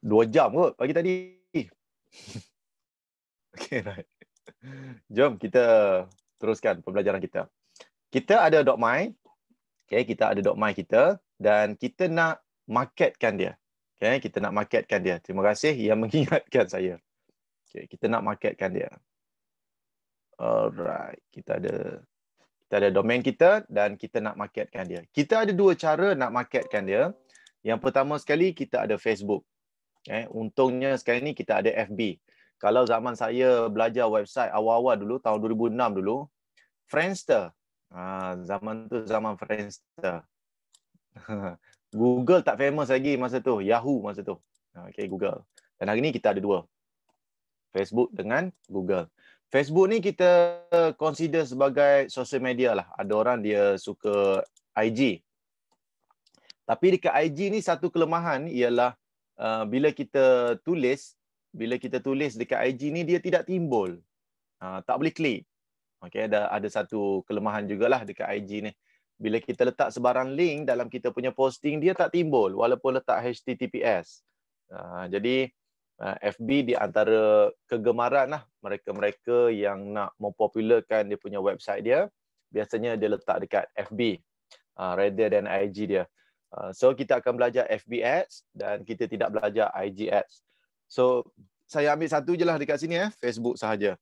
2 jam kot pagi tadi. Okay, right. Jom kita teruskan pembelajaran kita. Kita ada .my. Okay, kita ada .my kita dan kita nak marketkan dia. Okay, kita nak marketkan dia. Terima kasih yang mengingatkan saya. Okay, kita nak marketkan dia. Alright, kita ada domain kita dan kita nak marketkan dia. Kita ada 2 cara nak marketkan dia. Yang pertama sekali kita ada Facebook. Untungnya sekarang ni kita ada FB. Kalau zaman saya belajar website awal-awal dulu, tahun 2006 dulu, Friendster. Zaman tu zaman Friendster. Google tak famous lagi masa tu. Yahoo masa tu. Okay, Google. Dan hari ni kita ada 2. Facebook dengan Google. Facebook ni kita consider sebagai social media lah. Ada orang dia suka IG. Tapi dekat IG ni satu kelemahan ialah bila kita tulis dekat IG ni dia tidak timbul. Tak boleh klik. Okey, ada satu kelemahan jugalah dekat IG ni. Bila kita letak sebarang link dalam kita punya posting dia tak timbul walaupun letak HTTPS. Jadi FB di antara kegemaran lah mereka-mereka yang nak mempopularkan dia punya website dia, biasanya dia letak dekat FB rather than IG dia. So kita akan belajar FB ads dan kita tidak belajar IG ads. So saya ambil satu je lah dekat sini Facebook sahaja.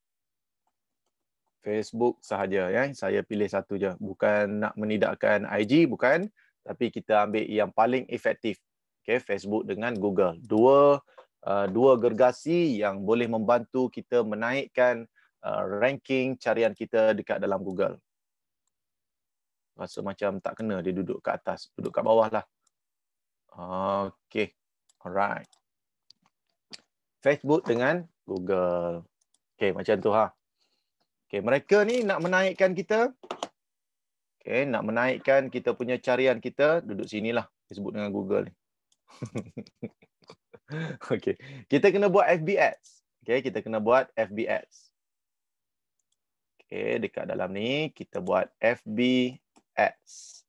Facebook sahaja ya. Saya pilih satu je. Bukan nak menidakkan IG, bukan, tapi kita ambil yang paling efektif. Okay, Facebook dengan Google. Dua gergasi yang boleh membantu kita menaikkan ranking carian kita dekat dalam Google. Rasa macam tak kena dia duduk kat atas, duduk kat bawah lah. Okay, alright. Facebook dengan Google. Okay, macam tu ha. Okay, mereka ni nak menaikkan kita. Okay, nak menaikkan kita punya carian kita, duduk sinilah Facebook dengan Google ni. Okay, kita kena buat FB ads. Okay, kita kena buat FB ads. Okay, dekat dalam ni kita buat FB ads.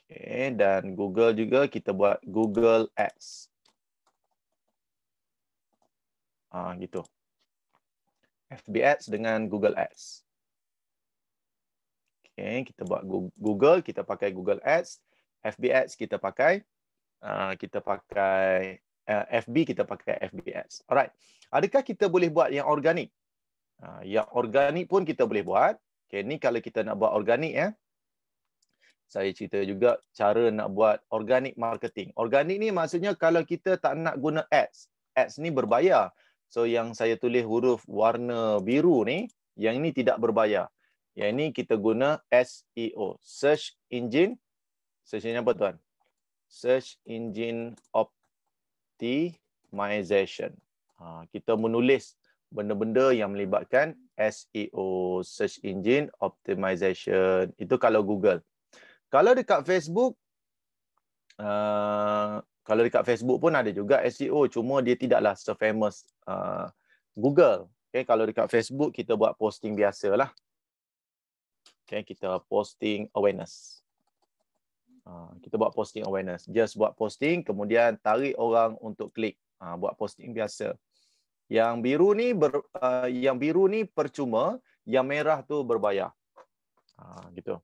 Okay, dan Google juga kita buat Google Ads. Gitu. FB ads dengan Google Ads. Okay, kita buat Google, kita pakai Google Ads. FB ads kita pakai FB, kita pakai FB ads. Alright. Adakah kita boleh buat yang organik? Yang organik pun kita boleh buat. Okay, ni kalau kita nak buat organik ya. Saya cerita juga cara nak buat organic marketing. Organik ni maksudnya kalau kita tak nak guna ads. Ads ni berbayar. So yang saya tulis huruf warna biru ni, yang ini tidak berbayar. Yang ini kita guna SEO. Search Engine. Search engine apa tuan? Search Engine Optimization. Kita menulis benda-benda yang melibatkan SEO. Search Engine Optimization. Itu kalau Google. Kalau dekat Facebook, pun ada juga SEO, cuma dia tidaklah se-famous Google. Okay, kalau dekat Facebook kita buat posting biasalah. Okay, kita posting awareness. Kita buat posting awareness. Just buat posting, kemudian tarik orang untuk klik. Buat posting biasa. Yang biru ni percuma, yang merah tu berbayar. Gitu.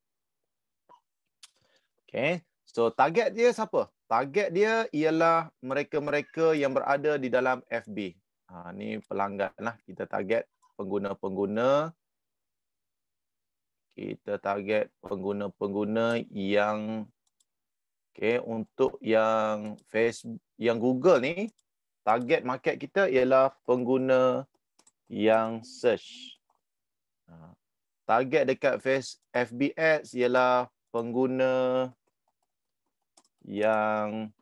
Okay, so target dia siapa? Target dia ialah mereka-mereka yang berada di dalam FB. Ni pelanggan lah. Kita target pengguna-pengguna. Kita target pengguna-pengguna yang untuk yang Facebook, yang Google ni, target market kita ialah pengguna yang search. Target dekat FB ads ialah pengguna yang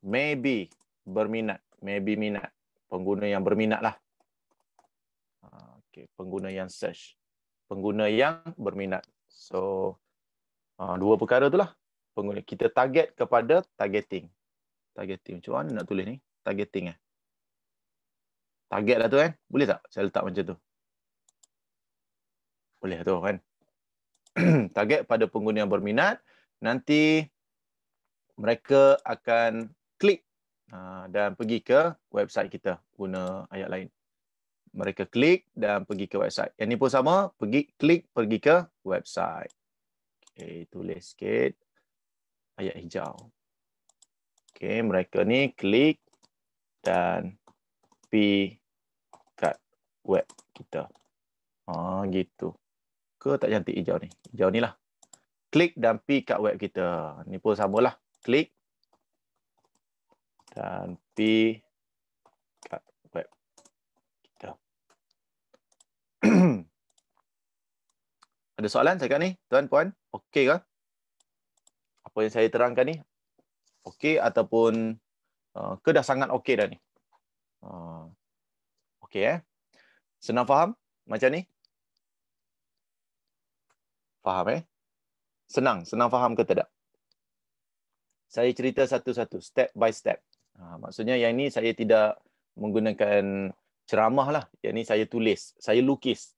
maybe minat, pengguna yang berminat lah. Okay, pengguna yang search, pengguna yang berminat. So dua perkara tu lah. Pengguna kita target kepada targeting. Macam mana nak tulis ni? Targeting Target lah tu kan? Boleh tak saya letak macam tu? Boleh tu kan? Target pada pengguna yang berminat nanti mereka akan klik dan pergi ke website kita guna ayat lain. Mereka klik dan pergi ke website. Yang ni pun sama, pergi ke website. Okey, tulis sikit ayat hijau. Okey, mereka ni klik dan pergi kat web kita. Gitu. Ke tak cantik hijau ni? Hijau ni lah. Klik dan pergi kat web kita. Ni pun samalah. Klik dan pergi kat web kita. Ada soalan cakap ni, tuan puan? Okey ke? Apa yang saya terangkan ni? Okey ataupun ke dah sangat okey dah ni? Okey Senang faham macam ni? Faham Senang faham ke tidak? Saya cerita satu-satu, step by step. Maksudnya yang ni saya tidak menggunakan ceramah lah. Yang ni saya tulis, saya lukis.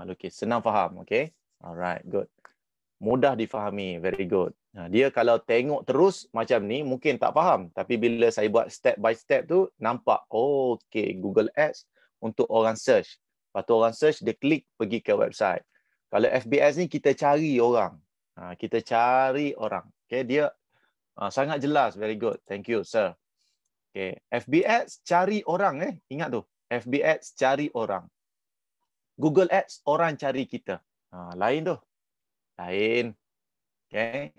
Lukis, senang faham, okey? Alright, good. Mudah difahami, very good. Dia kalau tengok terus macam ni, mungkin tak faham. Tapi bila saya buat step by step tu, nampak, okey, Google Ads untuk orang search. Lepas tu orang search, dia klik pergi ke website. Kalau FBS ni, kita cari orang. Kita cari orang. Okay, dia sangat jelas, very good. Thank you, sir. Okay, FBS cari orang ingat tu. FBS cari orang. Google Ads orang cari kita. Lain tu. Lain. Okay.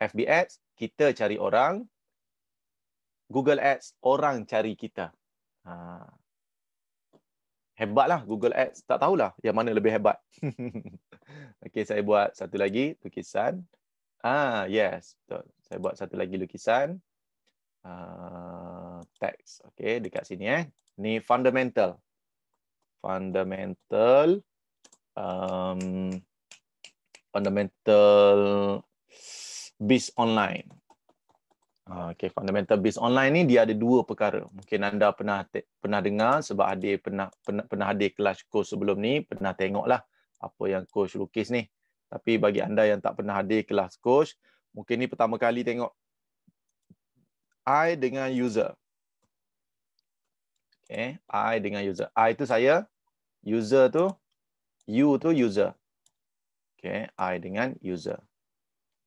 FBS kita cari orang. Google Ads orang cari kita. Hebatlah Google Ads. Tak tahulah yang mana lebih hebat. Okey, saya buat satu lagi lukisan. Yes, betul. Saya buat satu lagi lukisan. Teks. Okey, dekat sini Ni fundamental. Fundamental biz online. Okey, fundamental biz online ni dia ada dua perkara. Mungkin anda pernah dengar sebab Adik pernah hadir kelas course sebelum ni, pernah tengoklah apa yang coach lukis ni. Tapi bagi anda yang tak pernah hadir kelas coach, mungkin ni pertama kali tengok. I dengan user. Okay, I dengan user. I tu saya, user tu, you tu user. Okay, I dengan user.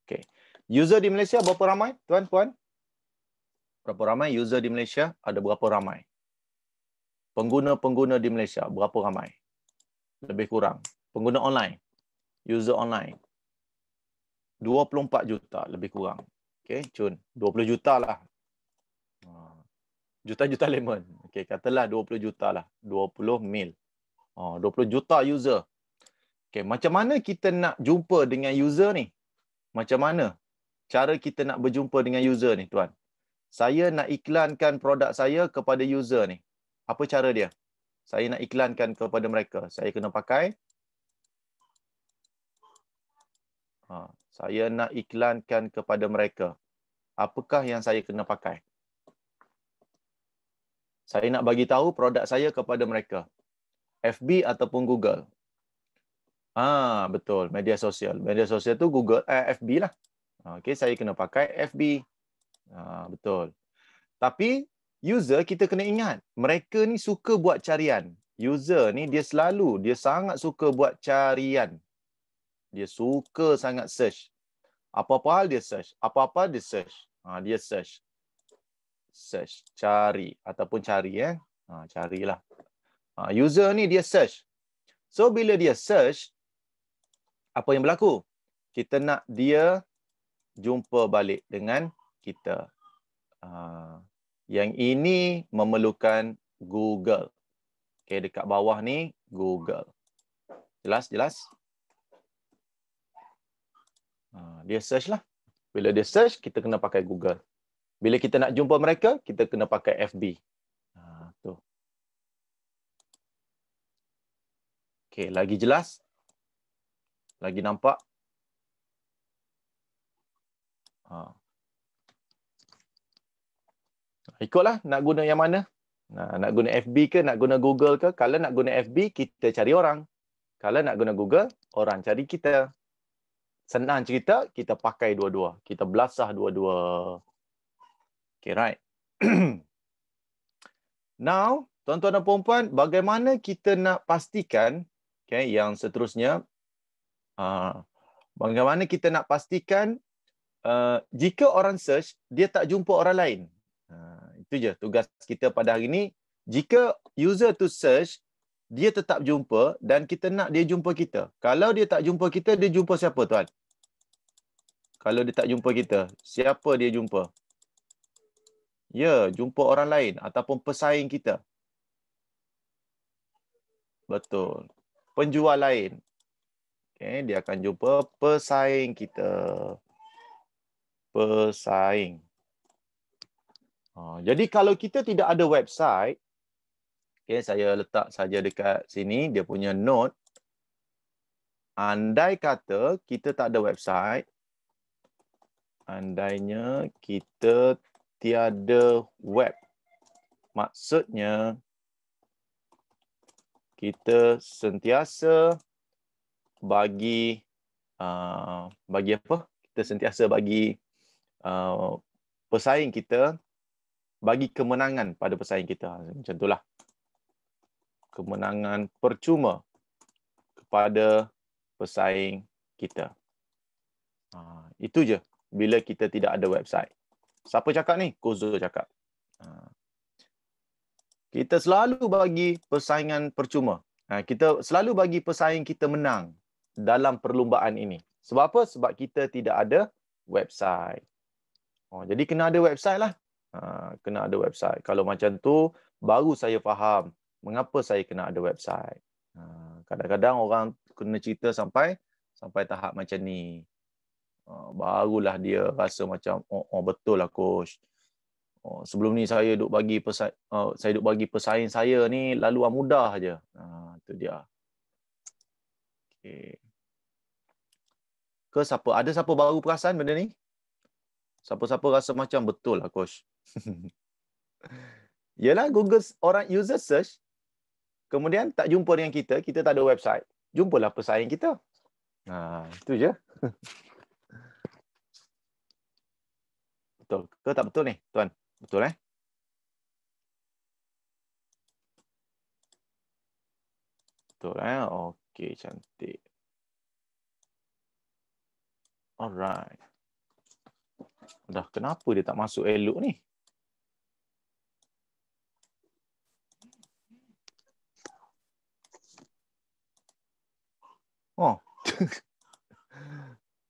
Okay, user di Malaysia berapa ramai, tuan puan? Berapa ramai user di Malaysia? Ada berapa ramai? Pengguna-pengguna di Malaysia berapa ramai? Lebih kurang. Pengguna online, user online. 24 juta lebih kurang. Okay, cun. 20 juta lah. Juta-juta lemon. Okay, katalah 20 juta lah. 20 mil. 20 juta user. Okay, macam mana kita nak jumpa dengan user ni? Macam mana cara kita nak berjumpa dengan user ni, tuan? Saya nak iklankan produk saya kepada user ni. Apa cara dia? Saya nak iklankan kepada mereka. Saya kena pakai. Saya nak iklankan kepada mereka. Apakah yang saya kena pakai? Saya nak bagi tahu produk saya kepada mereka. FB ataupun Google. Betul. Media sosial. Media sosial tu Google, FB lah. Okey, saya kena pakai FB. Betul. Tapi user kita kena ingat, mereka ni suka buat carian. User ni dia sangat suka buat carian. Dia suka sangat search. Apa-apa hal dia search. Apa-apa dia search. Dia search. Search, cari ataupun cari carilah. User ni dia search. So bila dia search, apa yang berlaku? Kita nak dia jumpa balik dengan kita. Yang ini memerlukan Google. Okay, dekat bawah ni Google. Jelas? Dia search lah. Bila dia search, kita kena pakai Google. Bila kita nak jumpa mereka, kita kena pakai FB. Tu. Okey, lagi jelas? Lagi nampak? Ikutlah nak guna yang mana. Nak guna FB ke, nak guna Google ke? Kalau nak guna FB, kita cari orang. Kalau nak guna Google, orang cari kita. senang cerita, kita pakai dua-dua. Kita belasah dua-dua. Okay, right. Now, tuan-tuan dan puan-puan, bagaimana kita nak pastikan, okay, yang seterusnya, bagaimana kita nak pastikan jika orang search, dia tak jumpa orang lain. Itu je tugas kita pada hari ini. Jika user tu search, dia tetap jumpa dan kita nak dia jumpa kita. Kalau dia tak jumpa kita, dia jumpa siapa tuan? Kalau dia tak jumpa kita, siapa dia jumpa? Ya, jumpa orang lain ataupun pesaing kita. Betul. Penjual lain. Okay, dia akan jumpa pesaing kita. Pesaing. Jadi kalau kita tidak ada website, okay, saya letak saja dekat sini dia punya note. Andai kata kita tak ada website, andainya kita tiada web, maksudnya kita sentiasa bagi apa? Kita sentiasa bagi pesaing kita, bagi kemenangan pada pesaing kita. Macam itulah. Kemenangan percuma kepada pesaing kita. Itu je bila kita tidak ada website. Siapa cakap ni? Kozo cakap. Kita selalu bagi persaingan percuma. Kita selalu bagi pesaing kita menang dalam perlumbaan ini. Sebab apa? Sebab kita tidak ada website. Jadi kena ada website lah. Kena ada website. Kalau macam tu, baru saya faham mengapa saya kena ada website. Kadang-kadang orang kena cerita sampai tahap macam ni. Barulah dia rasa macam, oh betul lah coach. Sebelum ni saya duk bagi pesaing saya ni laluan mudah je. Itu dia. Okay. Ada siapa baru perasan benda ni? Siapa-siapa rasa macam betul lah coach. Yalah, Google orang user search, kemudian tak jumpa dengan kita tak ada website. Jumpalah pesaing kita. Itu je. Betul ke tak betul ni, tuan? Betul Betul Okey, cantik. Alright. Dah, kenapa dia tak masuk elok ni?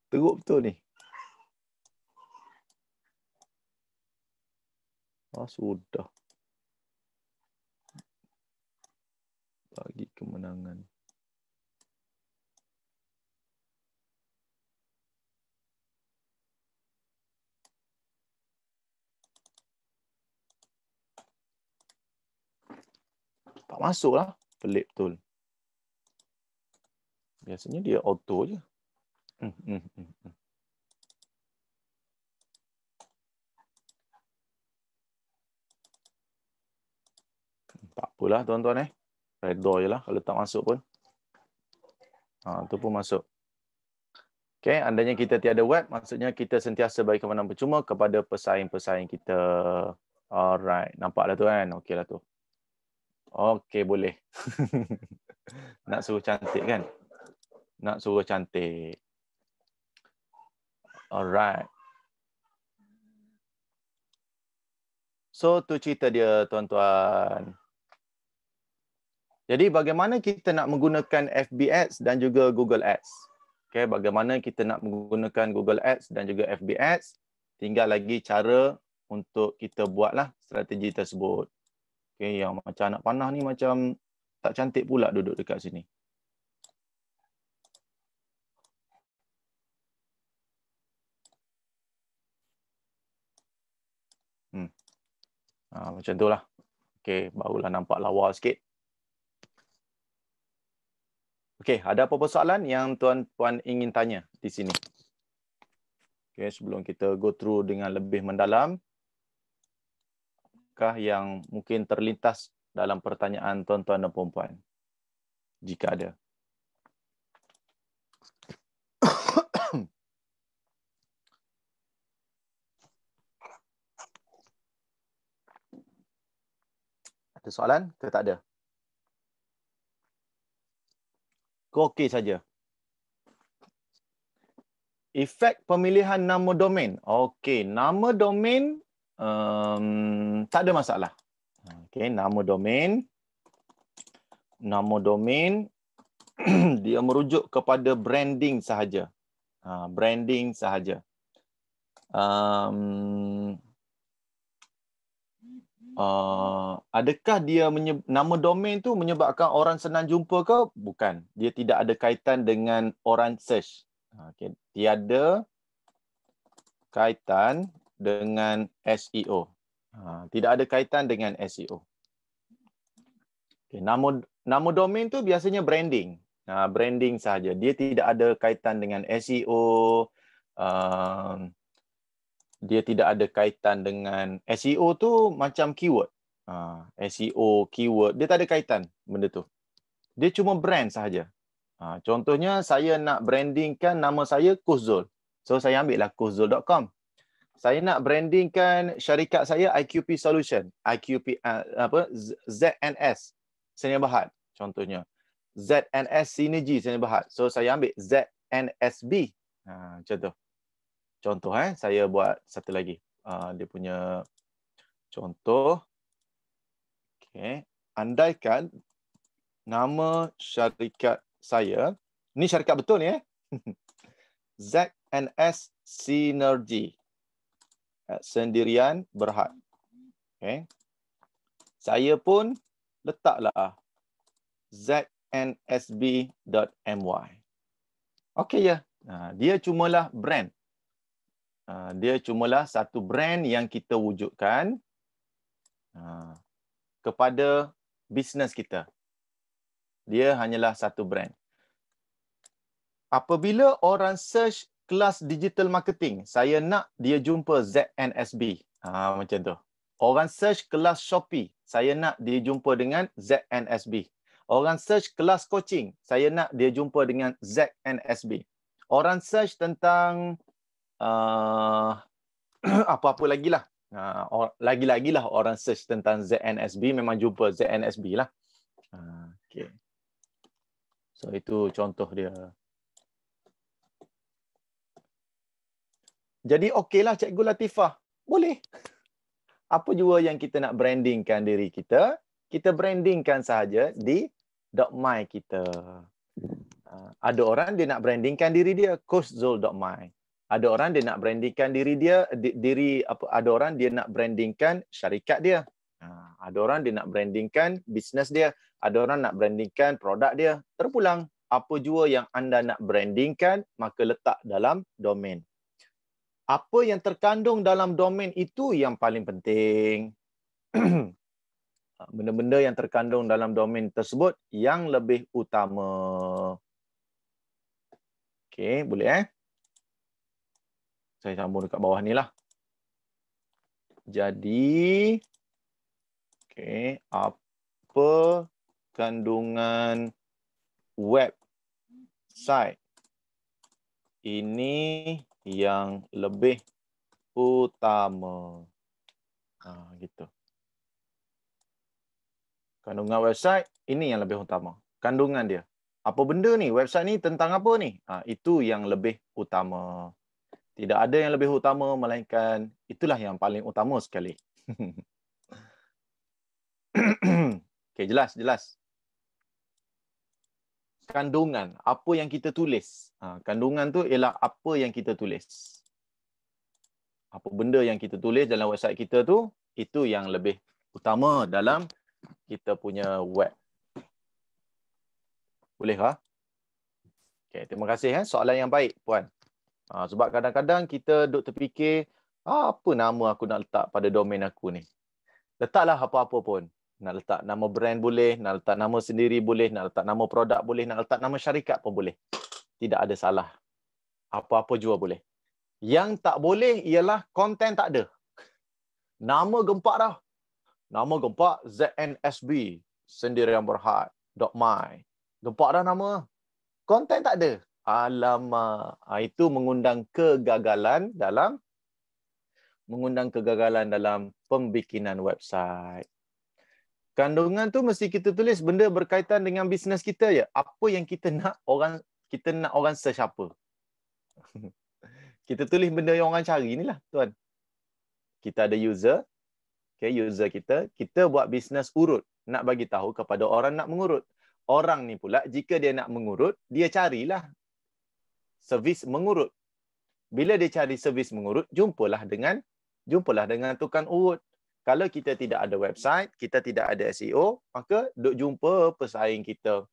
Teruk betul ni. Sudah. Bagi kemenangan. Tak masuk lah. Pelik betul. Biasanya dia auto je. Tak apalah tuan-tuan Redha je lah kalau tak masuk pun. Tu pun masuk. Okay, andainya kita tiada web, maksudnya kita sentiasa bagi kemenangan percuma kepada pesaing-pesaing kita. Alright, nampak lah tu kan? Okey lah tu. Okey, boleh. Nak suruh cantik kan? Nak suruh cantik. Alright. So, tu cerita dia tuan-tuan. Jadi, bagaimana kita nak menggunakan FB Ads dan juga Google Ads? Okay, bagaimana kita nak menggunakan Google Ads dan juga FB Ads? Tinggal lagi cara untuk kita buatlah strategi tersebut. Okay, yang macam anak panah ni macam tak cantik pula duduk dekat sini. Macam tu lah. Okay, barulah nampak lawa sikit. Okay, ada apa-apa soalan yang tuan-puan ingin tanya di sini? Okay, sebelum kita go through dengan lebih mendalam, apakah yang mungkin terlintas dalam pertanyaan tuan-tuan dan puan-puan? Jika ada. Ada soalan ke tak ada? Ke okey saja. Efek pemilihan nama domain. Okey, nama domain tak ada masalah. Okey, nama domain. Nama domain dia merujuk kepada branding sahaja. Branding sahaja. Adakah dia nama domain tu menyebabkan orang senang jumpa ke? Bukan. Dia tidak ada kaitan dengan orang search. Okay. Tiada kaitan dengan SEO. Tidak ada kaitan dengan SEO. Okay. Nama domain tu biasanya branding. Branding sahaja. Dia tidak ada kaitan dengan SEO. Dia tidak ada kaitan dengan SEO tu macam keyword. SEO, keyword, dia tak ada kaitan benda tu. Dia cuma brand sahaja. Contohnya saya nak brandingkan nama saya Kuzul. So saya ambil lah kuzul.com. Saya nak brandingkan syarikat saya IQP Solution, ZNS Sdn Bhd contohnya. ZNS Synergy Sdn Bhd. So saya ambil ZNSB. Macam tu. Contoh saya buat satu lagi. Dia punya contoh. Okey, andaikan nama syarikat saya, ni syarikat betul ni ZNS Synergy. Sendirian Berhad. Okey. Saya pun letaklah znsb.my. Okey ya. Dia cumalah brand. Dia cumalah satu brand yang kita wujudkan kepada bisnes kita. Dia hanyalah satu brand. Apabila orang search kelas digital marketing, saya nak dia jumpa ZNSB. Macam tu. Orang search kelas Shopee, saya nak dia jumpa dengan ZNSB. Orang search kelas coaching, saya nak dia jumpa dengan ZNSB. Orang search tentang apa-apa lagi lah. Lagi-lagi lah orang search tentang ZNSB, memang jumpa ZNSB lah. Okay. So itu contoh dia. Jadi okeylah Cikgu Latifah. Boleh. Apa jua yang kita nak brandingkan diri kita, kita brandingkan sahaja di .my kita. Ada orang dia nak brandingkan diri dia coachzul.my. Ada orang dia nak brandingkan ada orang dia nak brandingkan syarikat dia. Ada orang dia nak brandingkan bisnes dia. Ada orang nak brandingkan produk dia. Terpulang, apa jua yang anda nak brandingkan, maka letak dalam domain. Apa yang terkandung dalam domain itu yang paling penting. Benda-benda yang terkandung dalam domain tersebut yang lebih utama. Okey, boleh Saya sambung dekat bawah ni lah. Jadi, okey, apa kandungan website ini yang lebih utama? Gitu. Kandungan website ini yang lebih utama. Kandungan dia. Apa benda ni? Website ni tentang apa ni? Itu yang lebih utama. Tidak ada yang lebih utama melainkan itulah yang paling utama sekali. Okey, jelas. Kandungan, apa yang kita tulis. Kandungan tu ialah apa yang kita tulis. Apa benda yang kita tulis dalam website kita tu, itu yang lebih utama dalam kita punya web. Bolehkah? Okey, terima kasih soalan yang baik, puan. Sebab kadang-kadang kita duk terfikir, apa nama aku nak letak pada domain aku ni? Letaklah apa-apa pun. Nak letak nama brand boleh, nak letak nama sendiri boleh, nak letak nama produk boleh, nak letak nama syarikat pun boleh. Tidak ada salah. Apa-apa jua boleh. Yang tak boleh ialah konten tak ada. Nama gempak dah. Nama gempak ZNSB, Sendirian Berhad, .my. Gempak dah nama. Konten tak ada. Alamak. Itu mengundang kegagalan dalam pembikinan website. Kandungan tu mesti kita tulis benda berkaitan dengan bisnes kita je. Apa yang kita nak orang search apa. Kita tulis benda yang orang cari ni lah, tuan. Kita ada user, okay, user kita buat bisnes urut. Nak bagi tahu kepada orang nak mengurut. Orang ni pula, jika dia nak mengurut, dia carilah servis mengurut. Bila dia cari servis mengurut, jumpalah dengan tukang urut. Kalau kita tidak ada website, kita tidak ada SEO, maka duk jumpa pesaing kita.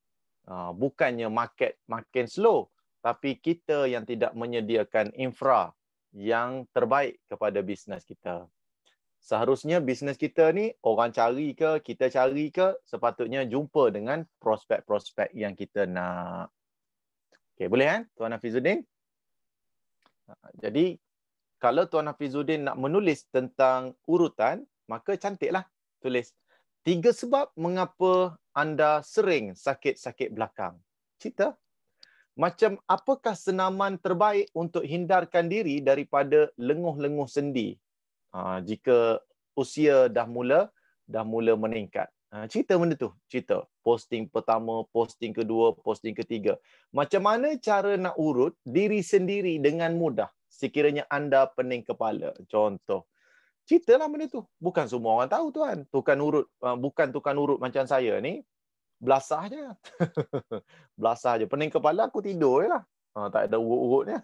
Bukannya market makin slow, tapi kita yang tidak menyediakan infra yang terbaik kepada bisnes kita. Seharusnya bisnes kita ni orang cari ke, kita cari ke, sepatutnya jumpa dengan prospek-prospek yang kita nak. Okey, boleh kan Tuan Hafizuddin? Jadi kalau Tuan Hafizuddin nak menulis tentang urutan, maka cantiklah tulis 3 sebab mengapa anda sering sakit-sakit belakang. Cerita. Macam apakah senaman terbaik untuk hindarkan diri daripada lenguh-lenguh sendi jika usia dah mula meningkat. Cerita benda tu. Cerita. Posting pertama, posting kedua, posting ketiga. Macam mana cara nak urut diri sendiri dengan mudah sekiranya anda pening kepala. Contoh. Ceritalah benda tu. Bukan semua orang tahu tuan. Bukan tukang urut macam saya ni. Belasah je. Belasah je. Pening kepala aku tidur je lah. Tak ada urut-urutnya.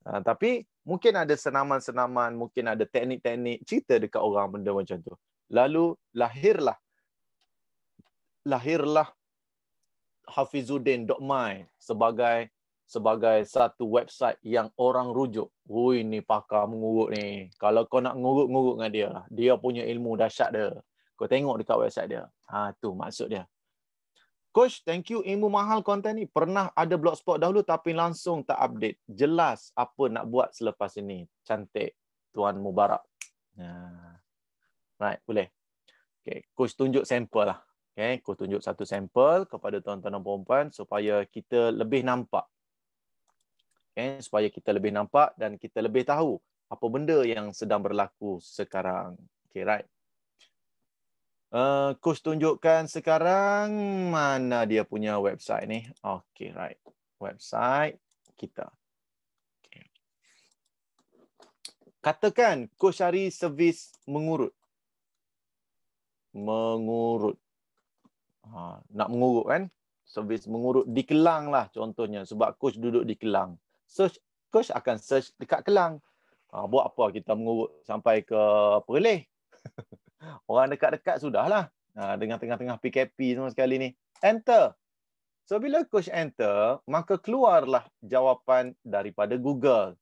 Tapi mungkin ada senaman-senaman, mungkin ada teknik-teknik. Cerita dekat orang benda macam tu. Lalu lahirlah Hafizuddin.my sebagai satu website yang orang rujuk. Ui, ni pakar mengurut ni. Kalau kau nak ngurut dengan dia, dia punya ilmu dahsyat dia. Kau tengok dekat website dia. Tu maksud dia. Coach, thank you. Ilmu mahal konten ni. Pernah ada blogspot dahulu tapi langsung tak update. Jelas apa nak buat selepas ini. Cantik. Tuan Mubarak. Right, boleh. Okay, Coach tunjuk sampel lah. Okay, Coach tunjuk satu sampel kepada tuan-tuan dan puan-puan supaya kita lebih nampak. Okay, supaya kita lebih nampak dan kita lebih tahu apa benda yang sedang berlaku sekarang. Okay, right. Coach tunjukkan sekarang mana dia punya website ni. Okay, right. Website kita. Okay. Katakan Coach cari servis mengurut. Nak mengurut kan? Servis mengurut di Kelang lah contohnya. Sebab Coach duduk di Kelang. Coach akan search dekat Kelang. Buat apa kita mengurut sampai ke Perlis? Orang dekat-dekat sudahlah. Dengan tengah-tengah PKP semua sekali ni. Enter. So, bila Coach enter, maka keluarlah jawapan daripada Google.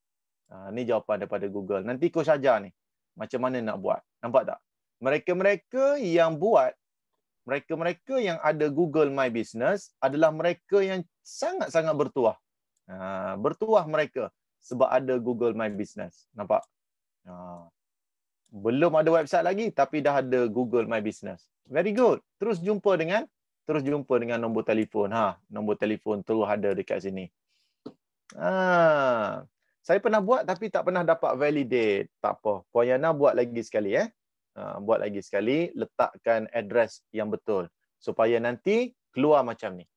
Ni jawapan daripada Google. Nanti Coach ajar ni. Macam mana nak buat. Nampak tak? Mereka-mereka yang ada Google My Business adalah mereka yang sangat-sangat bertuah. Bertuah mereka sebab ada Google My Business. Nampak? Belum ada website lagi tapi dah ada Google My Business. Very good. Terus jumpa dengan nombor telefon. Nombor telefon terus ada dekat sini. Saya pernah buat tapi tak pernah dapat validate. Tak apa. Puan Yana buat lagi sekali buat lagi sekali, letakkan address yang betul supaya nanti keluar macam ni.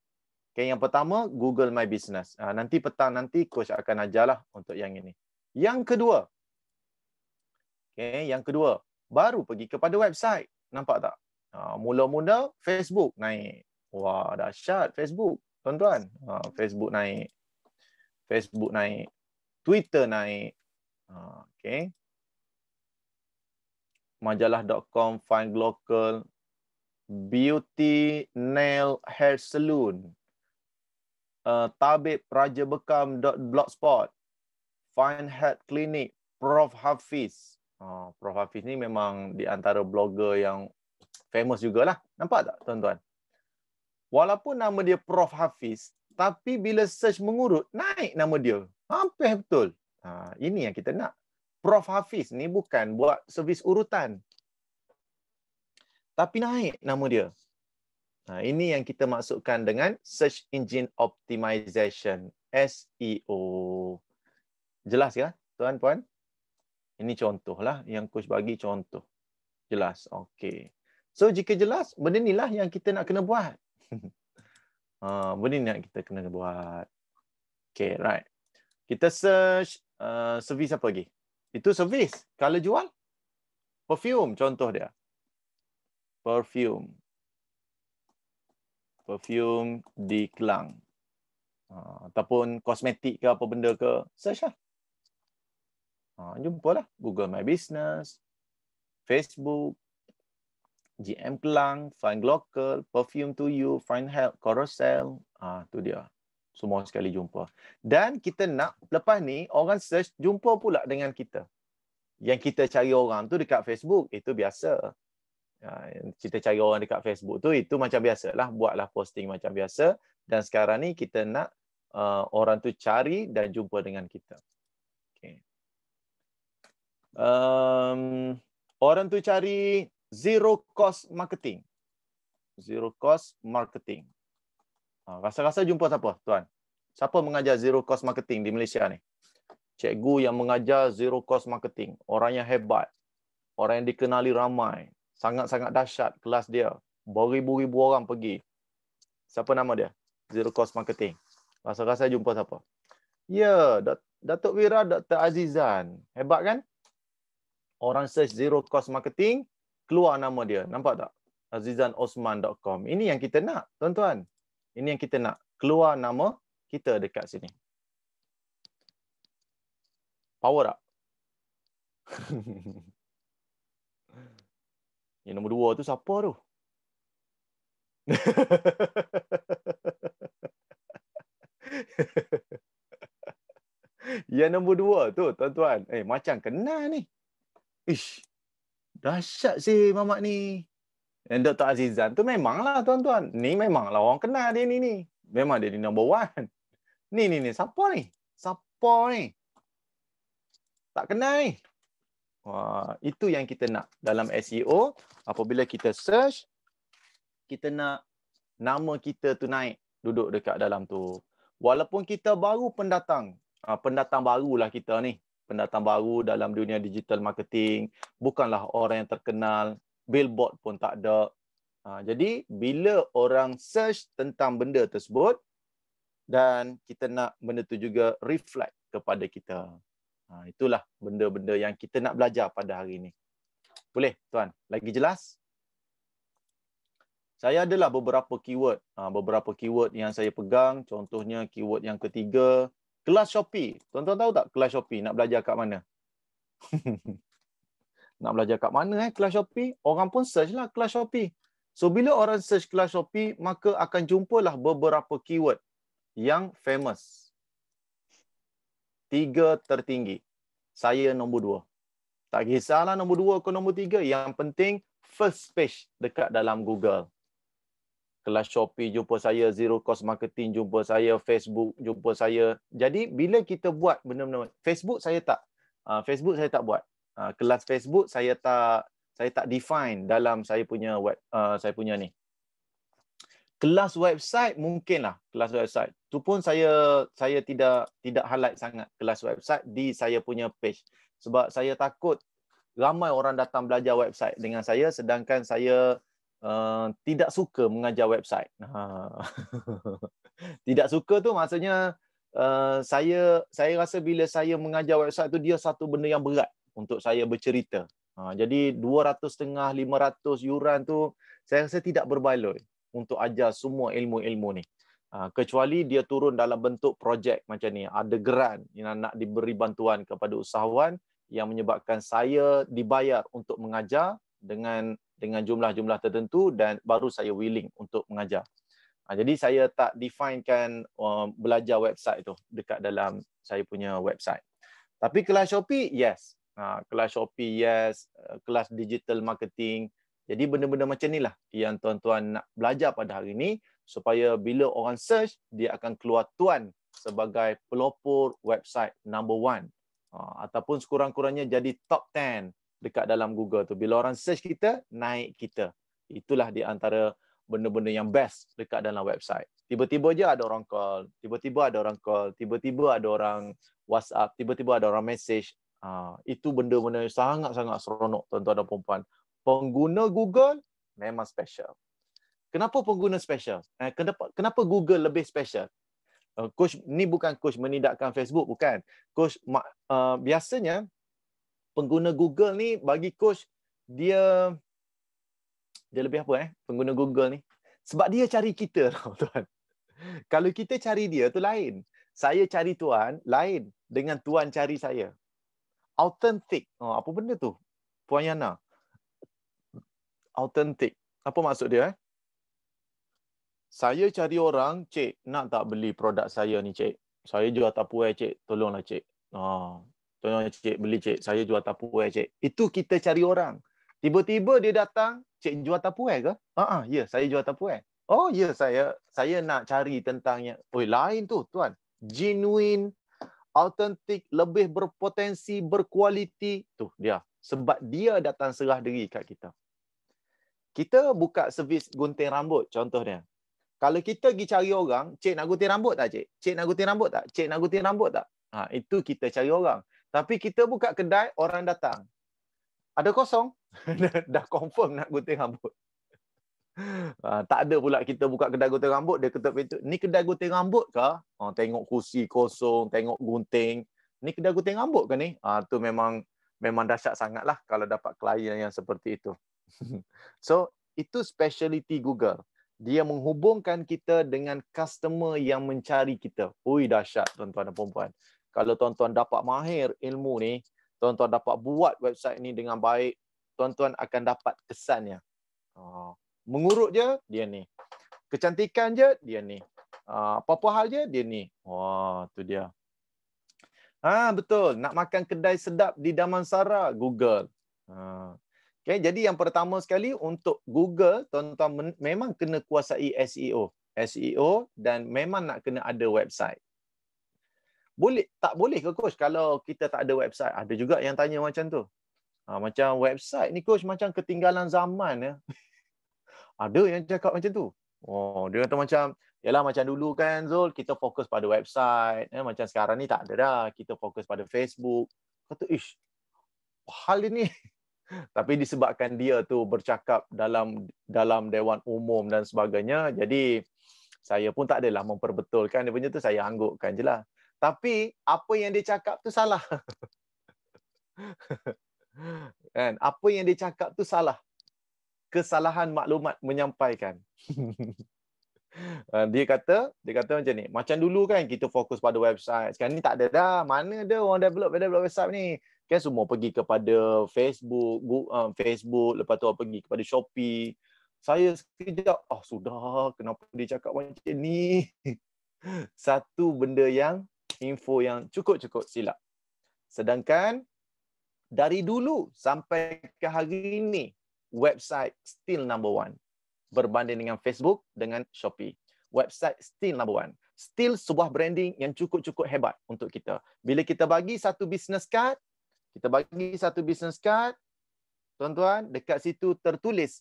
Okay, yang pertama Google My Business. Nanti petang nanti Coach akan ajarlah untuk yang ini. Yang kedua. Okay, yang kedua, baru pergi kepada website. Nampak tak? Mula-mula Facebook naik. Wah, dahsyat Facebook, tuan-tuan. Facebook naik. Twitter naik. Okay. Majalah.com, Find Local, Beauty Nail Hair Salon, Tabib Raja Bekam.blogspot, Find Head Clinic, Prof Hafiz. Prof Hafiz ni memang di antara blogger yang famous jugalah. Nampak tak tuan-tuan? Walaupun nama dia Prof Hafiz, tapi bila search mengurut, naik nama dia. Hampir betul. Ini yang kita nak. Prof Hafiz ni bukan buat servis urutan. Tapi naik nama dia. Ini yang kita maksudkan dengan Search Engine Optimization, SEO. Jelas ya, tuan-puan? Ini contohlah yang Coach bagi contoh. Jelas. Okey. So jika jelas, benda ni lah yang kita nak kena buat. Benda ni nak kita kena buat. Okay, right. Kita search servis apa lagi? Itu servis. Kalau jual, perfume contoh dia. Perfume di Kelang. Ataupun kosmetik ke apa benda ke, search lah. Jumpalah Google My Business, Facebook, GM Kelang, Find Local, Perfume to You, Find Help, Carousel. Tu dia. Semua sekali jumpa. Dan kita nak, lepas ni, orang search, jumpa pula dengan kita. Yang kita cari orang tu dekat Facebook, itu biasa. Kita cari orang dekat Facebook tu, itu macam biasa lah. Buatlah posting macam biasa. Dan sekarang ni, kita nak orang tu cari dan jumpa dengan kita. Okay. Orang tu cari zero cost marketing. Zero cost marketing. Rasa-rasa jumpa siapa, tuan? Siapa mengajar zero cost marketing di Malaysia ni? Cikgu yang mengajar zero cost marketing. Orang yang hebat. Orang yang dikenali ramai. Sangat-sangat dahsyat kelas dia. Beribu-ribu orang pergi. Siapa nama dia? Zero cost marketing. Rasa-rasa jumpa siapa? Ya, Datuk Wira Dr. Azizan. Hebat kan? Orang search zero cost marketing, keluar nama dia. Nampak tak? azizanosman.com. Ini yang kita nak, tuan-tuan. Ini yang kita nak. Keluar nama kita dekat sini. Power tak? Yang nombor 2 tu siapa tu? Yang nombor 2 tu, tuan-tuan. Macam kenal ni. Ish, dahsyat sih Mamat ni. Dan Dr. Azizan tu memanglah tuan-tuan. Ni memanglah orang kenal dia ni. Memang dia ni number 1. Ni. Siapa ni? Siapa ni? Tak kenal ni. Wah, itu yang kita nak dalam SEO. Apabila kita search, kita nak nama kita tu naik. Duduk dekat dalam tu. Walaupun kita baru pendatang. Pendatang barulah kita ni. Pendatang baru dalam dunia digital marketing. Bukanlah orang yang terkenal. Billboard pun tak ada. Jadi, bila orang search tentang benda tersebut, dan kita nak benda tu juga reflect kepada kita. Itulah benda-benda yang kita nak belajar pada hari ini. Boleh, tuan? Lagi jelas? Saya adalah beberapa keyword. Beberapa keyword yang saya pegang. Contohnya, keyword yang ketiga, kelas Shopee. Tuan-tuan tahu tak kelas Shopee? Nak belajar kat mana? Nak belajar kat mana kelas Shopee? Orang pun search lah kelas Shopee. So, bila orang search kelas Shopee, maka akan jumpalah beberapa keyword yang famous. 3 tertinggi. Saya nombor 2. Tak kisahlah nombor 2 ke nombor 3. Yang penting, first page dekat dalam Google. Kelas Shopee, jumpa saya. Zero cost marketing, jumpa saya. Facebook, jumpa saya. Jadi, bila kita buat benda-benda, Facebook saya tak buat. Kelas Facebook saya tak define dalam saya punya ni. Kelas website mungkinlah, kelas website. Tu pun saya tidak highlight sangat kelas website di saya punya page sebab saya takut ramai orang datang belajar website dengan saya sedangkan saya tidak suka mengajar website. Tidak suka tu maksudnya saya rasa bila saya mengajar website tu dia satu benda yang berat untuk saya bercerita. Jadi 250, 500 yuran tu saya rasa tidak berbaloi untuk ajar semua ilmu-ilmu ni. Kecuali dia turun dalam bentuk projek macam ni. Ada grant yang nak diberi bantuan kepada usahawan yang menyebabkan saya dibayar untuk mengajar dengan jumlah-jumlah tertentu dan baru saya willing untuk mengajar. Jadi saya tak definekan belajar website tu dekat dalam saya punya website. Tapi kelas Shopee, yes. Kelas Shopee, yes. Kelas digital marketing. Jadi benda-benda macam inilah yang tuan-tuan nak belajar pada hari ini supaya bila orang search, dia akan keluar tuan sebagai pelopor website number 1. Ataupun sekurang-kurangnya jadi top 10 dekat dalam Google tu. Bila orang search kita, naik kita. Itulah di antara benda-benda yang best dekat dalam website. Tiba-tiba je ada orang call, tiba-tiba ada orang WhatsApp, tiba-tiba ada orang message. Itu benda-benda yang sangat-sangat seronok tuan-tuan dan puan-puan. Pengguna Google memang special. Kenapa pengguna special? Kenapa Google lebih special? Coach ni bukan coach menidakkan Facebook, bukan. Coach biasanya pengguna Google ni bagi coach dia lebih apa pengguna Google ni? Sebab dia cari kita tau tuan. Kalau kita cari dia tu lain. Saya cari tuan lain dengan tuan cari saya. Authentic. Apa benda tu? Puan Yana. Authentic. Apa maksud dia? Saya cari orang, cik, nak tak beli produk saya ni, cik? Saya jual Tupperware, cik. Tolonglah, cik. Tolong, cik, beli, cik. Saya jual Tupperware, cik. Itu kita cari orang. Tiba-tiba dia datang, cik jual Tupperware ke? Ya, saya jual Tupperware. Oh, ya, saya nak cari tentangnya. Lain tu, tuan. Genuine, autentik, lebih berpotensi, berkualiti. Tu dia. Sebab dia datang serah diri kat kita. Kita buka servis gunting rambut, contohnya. Kalau kita pergi cari orang, cik nak gunting rambut tak, cik? Cik nak gunting rambut tak? Cik nak gunting rambut tak? Itu kita cari orang. Tapi kita buka kedai, orang datang. Ada kosong. Dah confirm nak gunting rambut. Tak ada pula kita buka kedai gunting rambut, dia ketuk pintu. Ni kedai gunting rambut ke? Tengok kursi kosong, tengok gunting. Ni kedai gunting rambut ke ni? Tu memang dahsyat sangatlah kalau dapat klien yang seperti itu. So, itu speciality Google. Dia menghubungkan kita dengan customer yang mencari kita. Dahsyat tuan-tuan dan puan-puan. Kalau tuan-tuan dapat mahir ilmu ni, tuan-tuan dapat buat website ni dengan baik, tuan-tuan akan dapat kesannya. Mengurut je, dia ni. Kecantikan je, dia ni. Apa-apa hal je, dia ni. Tu dia. Betul. Nak makan kedai sedap di Damansara, Google. Okay, jadi yang pertama sekali untuk Google, tuan-tuan memang kena kuasai SEO. SEO dan memang nak kena ada website. Tak boleh ke coach kalau kita tak ada website? Ada juga yang tanya macam tu. Macam website ni coach macam ketinggalan zaman ya. Ada yang cakap macam tu. Dia kata macam dulu kan Zul, kita fokus pada website. Macam sekarang ni tak ada dah. Kita fokus pada Facebook. Kata, hal ini. Tapi disebabkan dia tu bercakap dalam dewan umum dan sebagainya, jadi saya pun tak adalah memperbetulkan dia punya tu, saya anggukkan je lah. Tapi apa yang dia cakap tu salah. Kan? Apa yang dia cakap tu salah. Kesalahan maklumat menyampaikan. Dia kata macam ni. Macam dulu kan kita fokus pada website. Sekarang ni tak ada dah. Mana ada orang develop website ni? Kan semua pergi kepada Facebook, lepas tu pergi kepada Shopee. Saya sekejap, sudah, kenapa dia cakap macam ni? Satu benda info yang cukup-cukup silap. Sedangkan dari dulu sampai ke hari ini, website still number one. Berbanding dengan Facebook, dengan Shopee. Website still number one. Still sebuah branding yang cukup-cukup hebat untuk kita. Bila kita bagi satu business card, tuan-tuan, dekat situ tertulis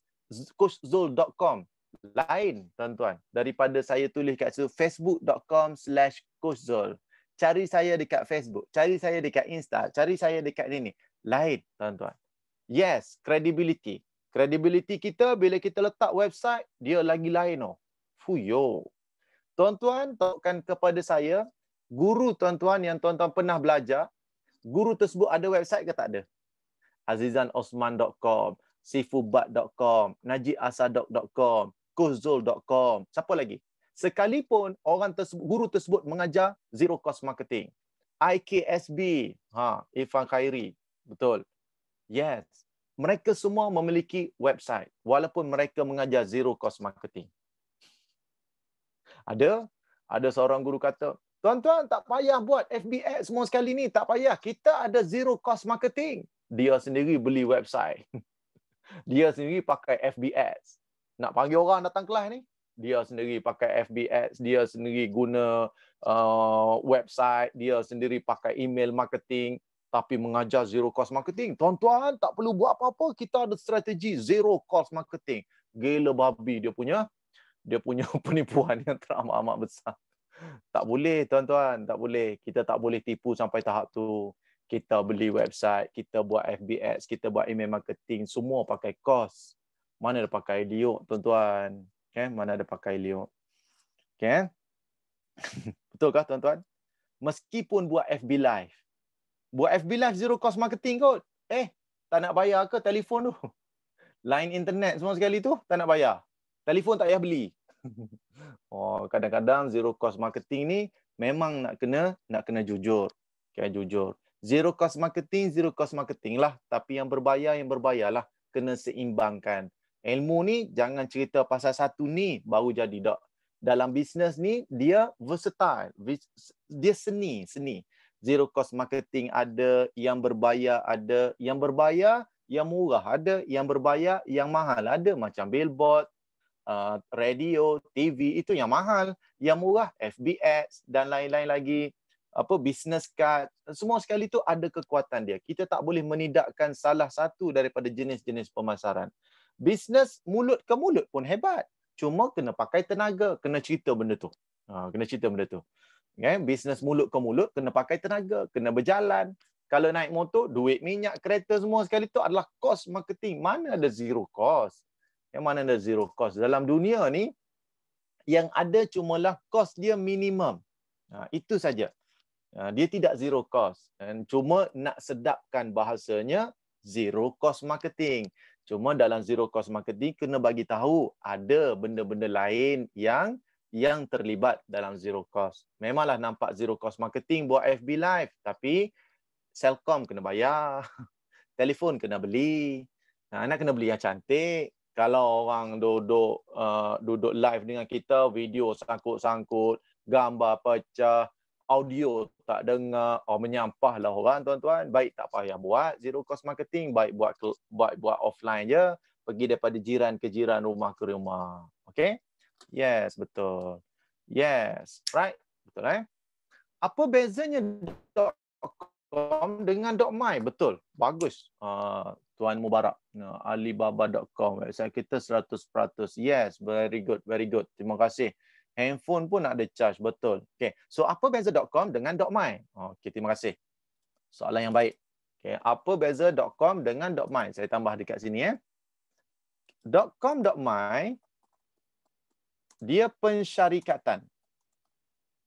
coachzul.com. Lain, tuan-tuan, daripada saya tulis kat situ facebook.com/coachzul. Cari saya dekat Facebook, cari saya dekat Insta, cari saya dekat ini. Lain, tuan-tuan. Yes, credibility. Credibility kita bila kita letak website, dia lagi lain. Fuyo. Tuan-tuan, tahukan kepada saya, guru tuan-tuan yang tuan-tuan pernah belajar, guru tersebut ada website ke tak ada? azizanosman.com, sifubat.com, najiasadok.com, coachzul.com. Siapa lagi? Sekalipun guru tersebut mengajar zero cost marketing. IKSB, Irfan Khairi. Betul. Yes. Mereka semua memiliki website walaupun mereka mengajar zero cost marketing. Ada seorang guru kata, tuan-tuan tak payah buat FB ads semua sekali ni, tak payah. Kita ada zero cost marketing. Dia sendiri beli website. Dia sendiri pakai FB ads. Nak panggil orang datang kelas ni, dia sendiri pakai FB ads, dia sendiri guna website, dia sendiri pakai email marketing, tapi mengajar zero cost marketing. Tuan-tuan tak perlu buat apa-apa, kita ada strategi zero cost marketing. Gila babi dia punya penipuan yang teramat-amat besar. Tak boleh tuan-tuan, tak boleh. Kita tak boleh tipu sampai tahap tu. Kita beli website, kita buat FB ads, kita buat email marketing, semua pakai kos. Mana ada pakai liuk, tuan-tuan? Okay? Mana ada pakai liuk? Okay? Betulkah, tuan-tuan? Meskipun buat FB Live. Buat FB Live zero cost marketing kot. Tak nak bayar ke telefon tu? Line internet semua sekali tu tak nak bayar. Telefon tak payah beli. Kadang-kadang zero cost marketing ni memang nak kena jujur. Okay, jujur. Zero cost marketing lah. Tapi yang berbayarlah. Kena seimbangkan. Ilmu ni jangan cerita pasal satu ni baru jadi tak. Dalam bisnes ni dia versatile. Dia seni. Zero cost marketing ada, yang berbayar ada, yang berbayar yang murah ada, yang berbayar yang mahal ada, macam billboard, radio, TV itu yang mahal, yang murah FB Ads dan lain-lain lagi, business card, semua sekali tu ada kekuatan dia. Kita tak boleh menidakkan salah satu daripada jenis-jenis pemasaran. Bisnes mulut ke mulut pun hebat. Cuma kena pakai tenaga, kena cerita benda tu. Okay? Bisnes mulut ke mulut kena pakai tenaga, kena berjalan. Kalau naik motor, duit minyak, kereta semua sekali tu adalah cost marketing. Mana ada zero cost? Yang mana ada zero cost? Dalam dunia ni, yang ada cumalah cost dia minimum. Itu saja. Dia tidak zero cost. Dan cuma nak sedapkan bahasanya zero cost marketing. Cuma dalam zero cost marketing kena bagi tahu ada benda-benda lain yang terlibat dalam zero cost. Memanglah nampak zero cost marketing buat FB Live, tapi Selcom kena bayar, telefon kena beli, anak kena beli yang cantik. Kalau orang duduk live dengan kita, video sangkut-sangkut, gambar pecah, audio tak dengar, menyampahlah orang, tuan-tuan. Baik tak payah buat zero cost marketing, baik buat offline je, pergi daripada jiran ke jiran, rumah ke rumah. Okay? Yes, betul. Yes, right. Betul Apa bezanya dengan .my? Betul. Bagus. Tuan Mubarak. Alibaba.com. Website kita 100%. Yes, very good. Very good. Terima kasih. Handphone pun ada charge. Betul. Okay. So, apa beza .com dengan .my? Okay, terima kasih. Soalan yang baik. Okay. Apa beza .com dengan .my? Saya tambah dekat sini. .com, .my, dia pensyarikatan.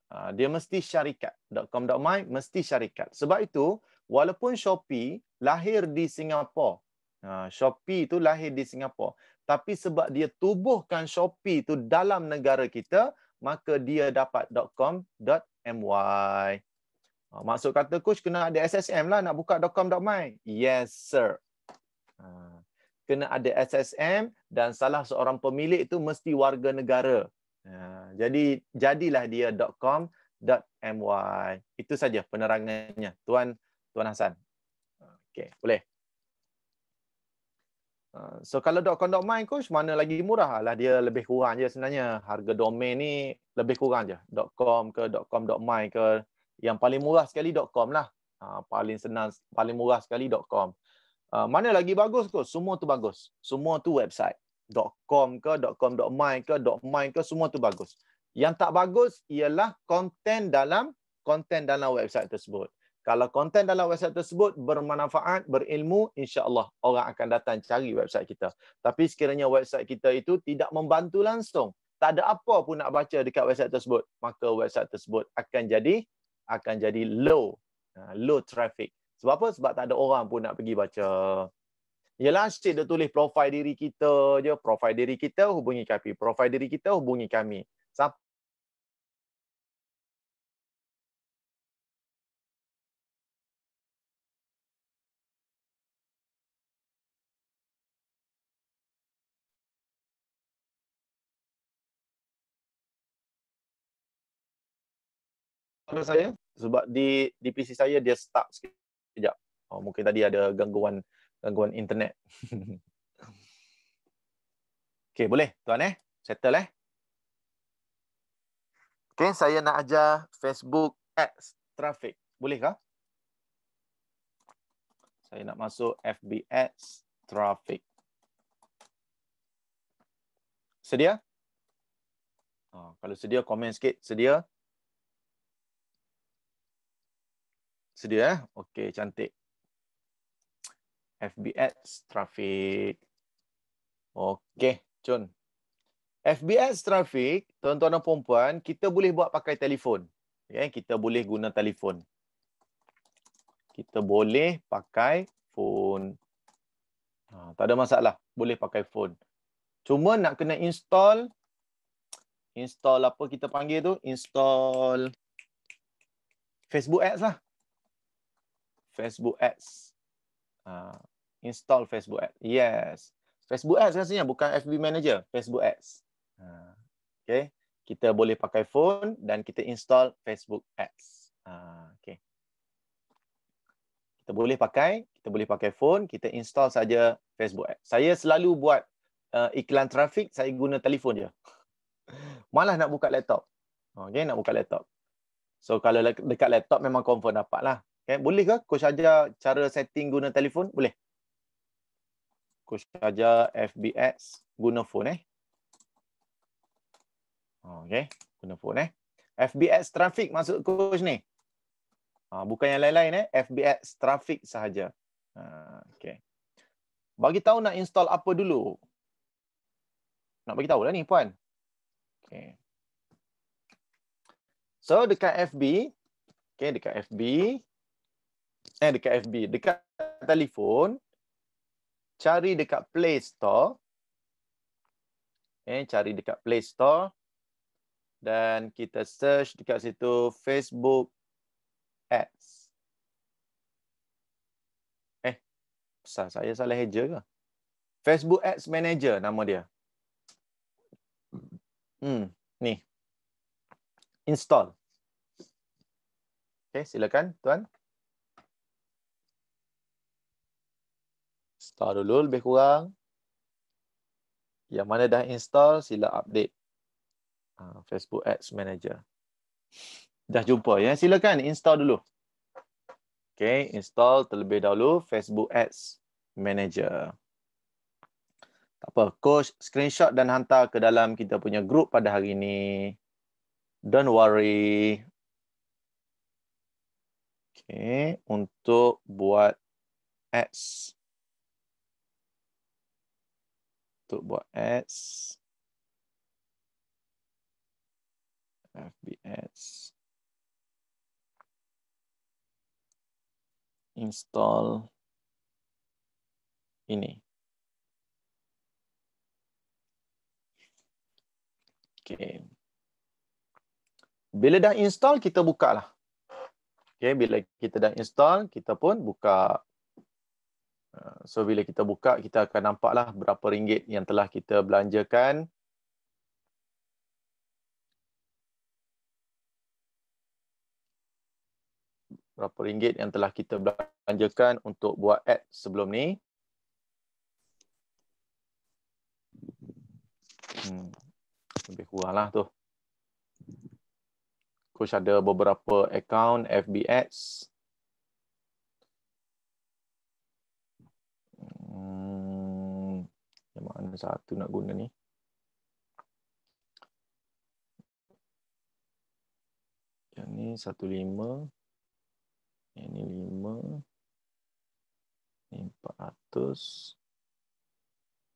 Dia mesti syarikat. .com.my mesti syarikat. Sebab itu, walaupun Shopee lahir di Singapura. Shopee itu lahir di Singapura. Tapi sebab dia tubuhkan Shopee itu dalam negara kita, maka dia dapat .com.my. Maksud kata coach kena ada SSM lah nak buka .com.my. Yes, sir. Kena ada SSM dan salah seorang pemilik itu mesti warga negara. Jadi jadilah dia .com.my. Itu saja penerangannya, Tuan Hasan. Okey, boleh. So kalau .com.my coach mana lagi murah lah, dia lebih kurang je sebenarnya. Harga domain ni lebih kurang je. .com ke .com.my ke, yang paling murah sekali .com lah. Paling senang, paling murah sekali .com. Mana lagi bagus coach? Semua tu bagus. Semua tu website. .com ke, .com.my ke, semua tu bagus. Yang tak bagus ialah konten dalam website tersebut. Kalau konten dalam website tersebut bermanfaat, berilmu, insya-Allah orang akan datang cari website kita. Tapi sekiranya website kita itu tidak membantu langsung, tak ada apa pun nak baca dekat website tersebut, maka website tersebut akan jadi low traffic. Sebab apa? Sebab tak ada orang pun nak pergi baca. Yalah, asyik dia tulis profil diri kita je. Profil diri kita, hubungi kami. Profil diri kita, hubungi kami. Sampai saya, sebab di PC saya dia stuck sekejap. Mungkin tadi ada gangguan internet. Okey, boleh tuan settle Okey, saya nak ajar Facebook Ads Traffic. Bolehkah? Saya nak masuk FB Ads Traffic. Sedia? Kalau sedia, komen sikit. Sedia? Sedia Okey, cantik. FB Ads Traffic. Okey, Cun. FB Ads traffic, tuan-tuan dan puan-puan, kita boleh buat pakai telefon. Kita boleh guna telefon. Kita boleh pakai phone. Tak ada masalah. Boleh pakai phone. Cuma nak kena install apa kita panggil tu? Install Facebook Ads lah. Facebook Ads. Install Facebook Ads. Yes. Facebook Ads rasanya bukan FB Manager. Facebook Ads. Okay. Kita boleh pakai phone dan kita install Facebook Ads. Okay. Kita boleh pakai phone, kita install saja Facebook Ads. Saya selalu buat iklan trafik, saya guna telefon je. Malah nak buka laptop. Okay, nak buka laptop. So kalau dekat laptop memang confirm dapat lah. Okay. Boleh ke coach ajar cara setting guna telefon? Boleh. Coach ajar FB Ads guna phone Okay, guna phone FB Ads traffic maksud coach ni. Bukan yang lain-lain FB Ads traffic sahaja. Okay. Bagi tahu nak install apa dulu. Nak bagi tahu lah ni puan. Okay. So dekat FB, dekat telefon, cari dekat Play Store. Cari dekat Play Store dan kita search dekat situ Facebook Ads. Saya salah eja ke? Facebook Ads Manager nama dia. Ni. Install. Okay, silakan tuan. Install dulu lebih kurang. Yang mana dah install, sila update. Facebook Ads Manager. Dah jumpa ya. Silakan install dulu. Okay, install terlebih dahulu Facebook Ads Manager. Tak apa, coach screenshot dan hantar ke dalam kita punya group pada hari ini. Don't worry. Okay, untuk buat ads. FB Ads. Install ini. Okay. Bila dah install, kita buka lah. Okay, bila kita dah install, kita pun buka. So, bila kita buka, kita akan nampaklah berapa ringgit yang telah kita belanjakan. Berapa ringgit yang telah kita belanjakan untuk buat ad sebelum ni. Lebih kurang lah tu. Coach ada beberapa account FB Ads. Yang mana satu nak guna ni? Yang ni 15. Yang ni 5. Ini 400.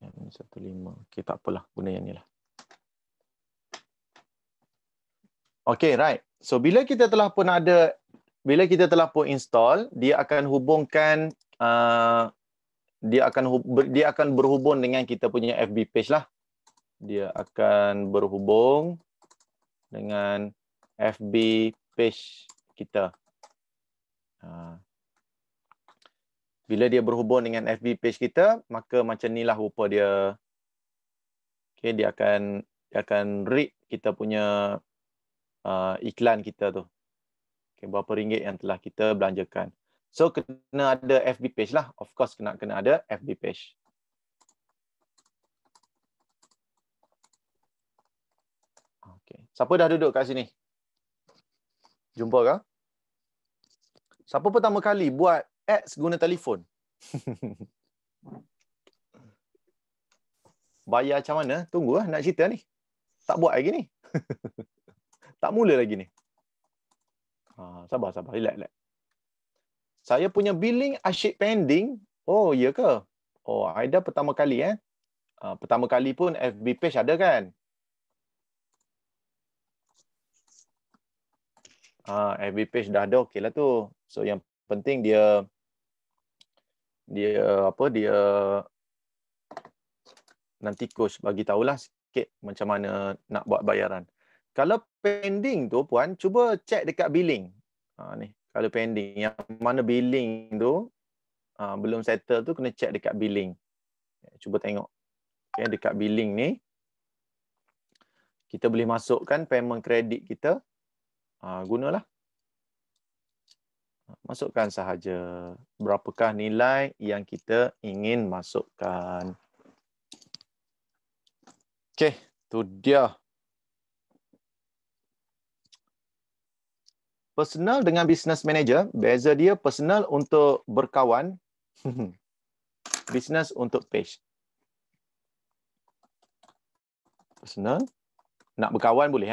Yang ni 15. Okey, tak apalah. Guna yang ni lah. Okey, right. So, bila kita telah pun install, dia akan hubungkan, dia akan berhubung dengan kita punya FB page lah. Dia akan berhubung dengan FB page kita. Bila dia berhubung dengan FB page kita, maka macam inilah rupa dia. Okay, dia akan read kita punya iklan kita tu. Okay, berapa ringgit yang telah kita belanjakan. So, kena ada FB page lah. Of course, kena ada FB page. Okay. Siapa dah duduk kat sini? Jumpa ke? Siapa pertama kali buat ads guna telefon? Bayar macam mana? Tunggu lah, nak cerita ni. Tak buat lagi ni. Tak mula lagi ni. Sabar. Relax. Saya punya billing asyik pending. Oh, ya ke? Oh, Aida pertama kali pertama kali pun FB page ada kan? FB page dah ada, okey lah tu. So yang penting dia nanti coach bagi tahulah sikit macam mana nak buat bayaran. Kalau pending tu puan, cuba check dekat billing. Ni, kalau pending yang mana billing tu belum settle tu kena check dekat billing. Cuba tengok. Okay, dekat billing ni kita boleh masukkan payment kredit kita. Gunalah. Masukkan sahaja berapakah nilai yang kita ingin masukkan. Okey, tu dia. Personal dengan business manager, beza dia personal untuk berkawan, business untuk page. Personal, nak berkawan boleh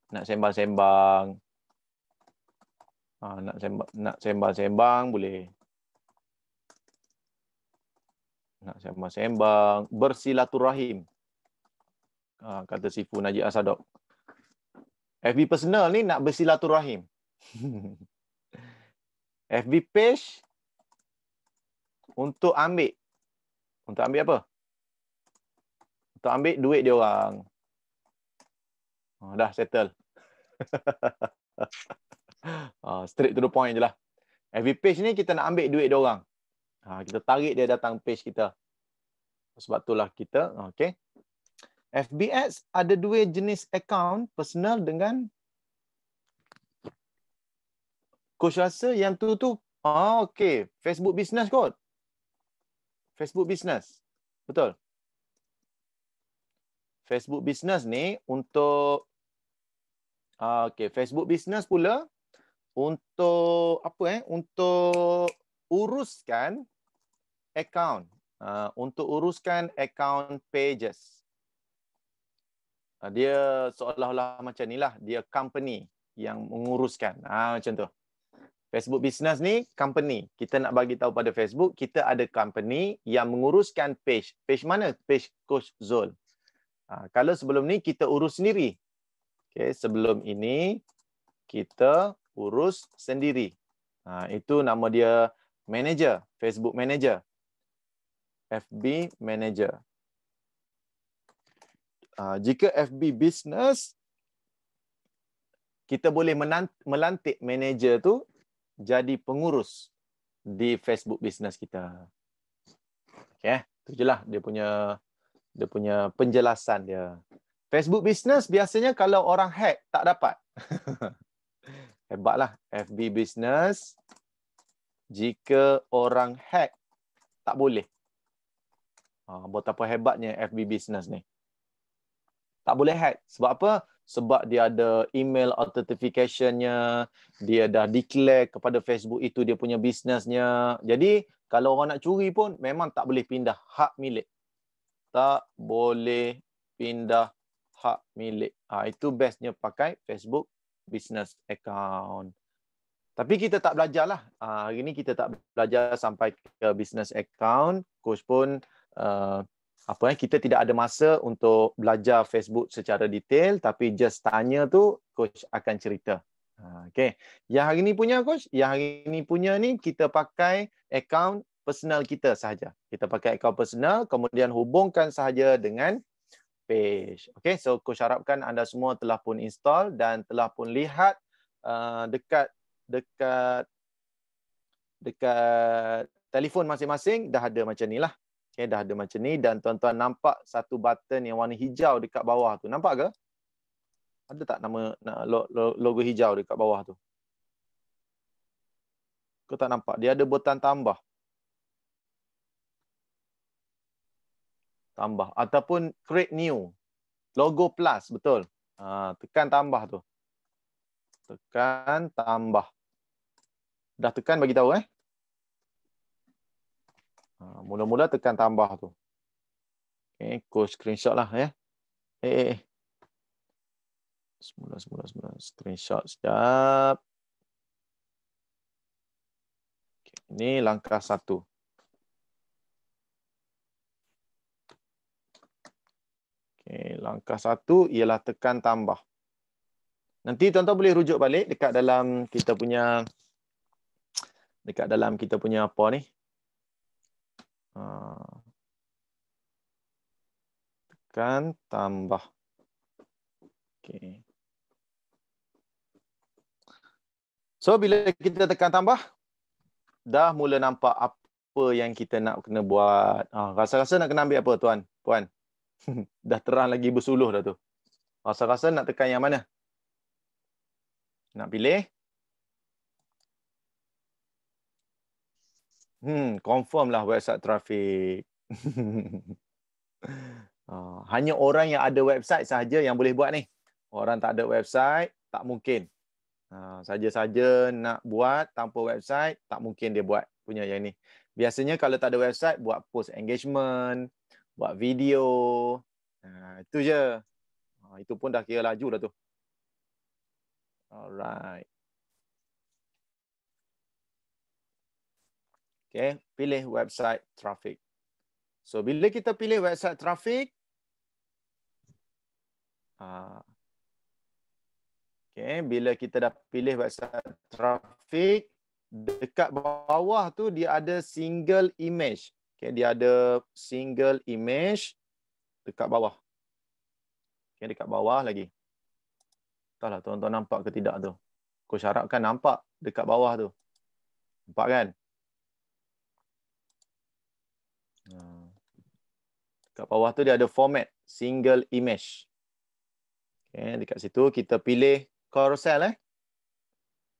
nak sembang-sembang. Nak sembang-sembang boleh. Nak sembang-sembang, bersilaturahim. Kata Sifu Najib Asadok. FB personal ni nak bersilaturahim. FB page untuk ambil. Untuk ambil apa? Untuk ambil duit dia orang. Dah settle. Straight to the point je lah. FB page ni kita nak ambil duit dia orang. Kita tarik dia datang page kita. Sebab itulah kita, okay. FB Ads ada dua jenis account, personal dengan coach rasa yang tu okay. Facebook business kot. Facebook business. Betul. Facebook business ni untuk okay, Facebook business pula untuk apa untuk uruskan account. Untuk uruskan account pages. Dia seolah-olah macam inilah, dia company yang menguruskan. Macam tu. Facebook business ni company. Kita nak bagi tahu pada Facebook, kita ada company yang menguruskan page. Page mana? Page Coach Zul. Kalau sebelum ni kita urus sendiri. Okay, sebelum ini kita urus sendiri. Itu nama dia manager, Facebook manager. FB manager. Jika FB business, kita boleh melantik manager tu jadi pengurus di Facebook business kita. Okay, itu je lah dia punya penjelasan dia. Facebook business biasanya kalau orang hack tak dapat. Hebatlah FB business. Jika orang hack tak boleh. Betapa hebatnya FB business ni. Tak boleh hack. Sebab apa? Sebab dia ada email authentication-nya, dia dah declare kepada Facebook itu dia punya bisnesnya. Jadi, kalau orang nak curi pun memang tak boleh pindah hak milik. Tak boleh pindah hak milik. Itu bestnya pakai Facebook business account. Tapi kita tak belajarlah. Hari ni kita tak belajar sampai ke business account. Coach pun kita tidak ada masa untuk belajar Facebook secara detail, tapi just tanya tu coach akan cerita. Okay. Yang hari ni punya coach, yang hari ni punya ni kita pakai account personal kita sahaja. Kita pakai account personal, kemudian hubungkan sahaja dengan page. Okay, so coach harapkan anda semua telah pun install dan telah pun lihat dekat telefon masing-masing dah ada macam ni lah. Okay, dah ada macam ni dan tuan-tuan nampak satu button yang warna hijau dekat bawah tu. Nampak ke? Ada tak nama logo hijau dekat bawah tu? Kau tak nampak? Dia ada butang tambah. Tambah. Ataupun create new. Logo plus. Betul. Tekan tambah tu. Tekan tambah. Dah tekan bagi tahu mula-mula tekan tambah tu. Okay, coach screenshot lah Semula. Screenshot sekejap. Okay, ini langkah 1. Okay, langkah 1 ialah tekan tambah. Nanti tuan-tuan boleh rujuk balik dekat dalam kita punya apa ni? Tekan tambah. Okay. So bila kita tekan tambah, dah mula nampak apa yang kita nak kena buat. Rasa-rasa nak kena ambil apa tuan? Puan? Dah terang lagi bersuluh dah tu. Rasa-rasa nak tekan yang mana? Nak pilih? Confirm lah website traffic. Hanya orang yang ada website sahaja yang boleh buat ni. Orang tak ada website, tak mungkin. Saja-saja nak buat tanpa website, tak mungkin dia buat punya yang ni. Biasanya kalau tak ada website, buat post engagement, buat video. Itu je. Itu pun dah kira laju dah tu. Alright. Okay, pilih website traffic. So, bila kita pilih website traffic, okay, bila kita dah pilih website traffic, dekat bawah tu dia ada single image. Okay, dia ada single image dekat bawah. Okay, dekat bawah lagi. Entahlah tuan-tuan nampak ke tidak tu. Coach harapkan nampak dekat bawah tu. Nampak kan? Dekat bawah tu dia ada format single image. Okay, dekat situ kita pilih carousel.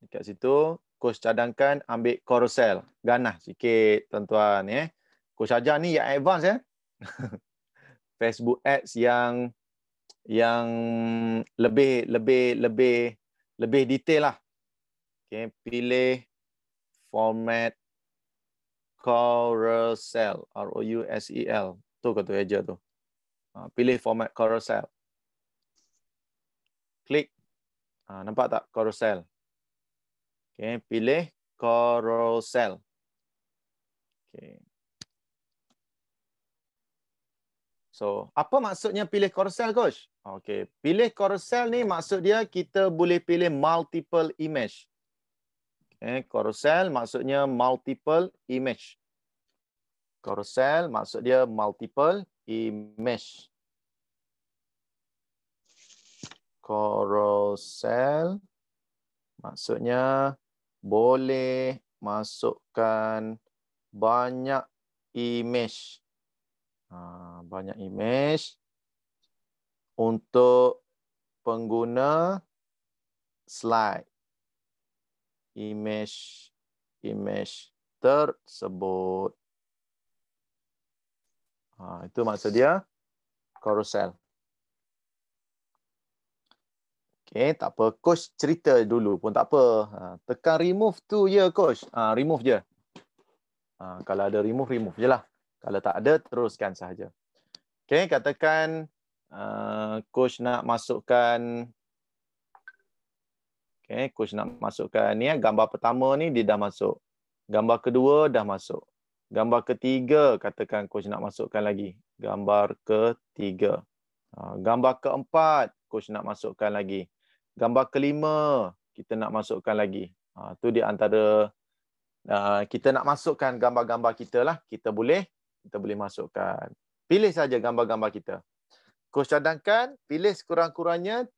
Dekat situ coach cadangkan ambil carousel. Ganah sikit tuan-tuan. Coach ajar ni yang advance. Facebook Ads yang lebih detail lah. Okay, pilih format carousel. ROUSEL. Tu kata eja tu. Pilih format carousel. Klik. Nampak tak carousel? Okay, pilih carousel. Okay. So, apa maksudnya pilih carousel, Coach? Okay, pilih carousel ni maksud dia kita boleh pilih multiple image. Okay, carousel maksudnya multiple image. Carousel maksud dia multiple image. Carousel maksudnya boleh masukkan banyak image. Banyak image untuk pengguna slide. Image tersebut. Itu maksud dia carousel. Okay, tak apa. Coach cerita dulu pun tak apa. Tekan remove tu je, Coach. Remove je. Kalau ada remove je lah. Kalau tak ada, teruskan sahaja. Okay, katakan Coach nak masukkan Coach nak masukkan ni gambar pertama ni dia dah masuk. Gambar kedua dah masuk. Gambar ketiga katakan Coach nak masukkan lagi. Gambar ketiga. Gambar keempat Coach nak masukkan lagi. Gambar kelima kita nak masukkan lagi. Tu di antara kita nak masukkan gambar-gambar kita lah. Kita boleh masukkan. Pilih saja gambar-gambar kita. Coach cadangkan pilih sekurang-kurangnya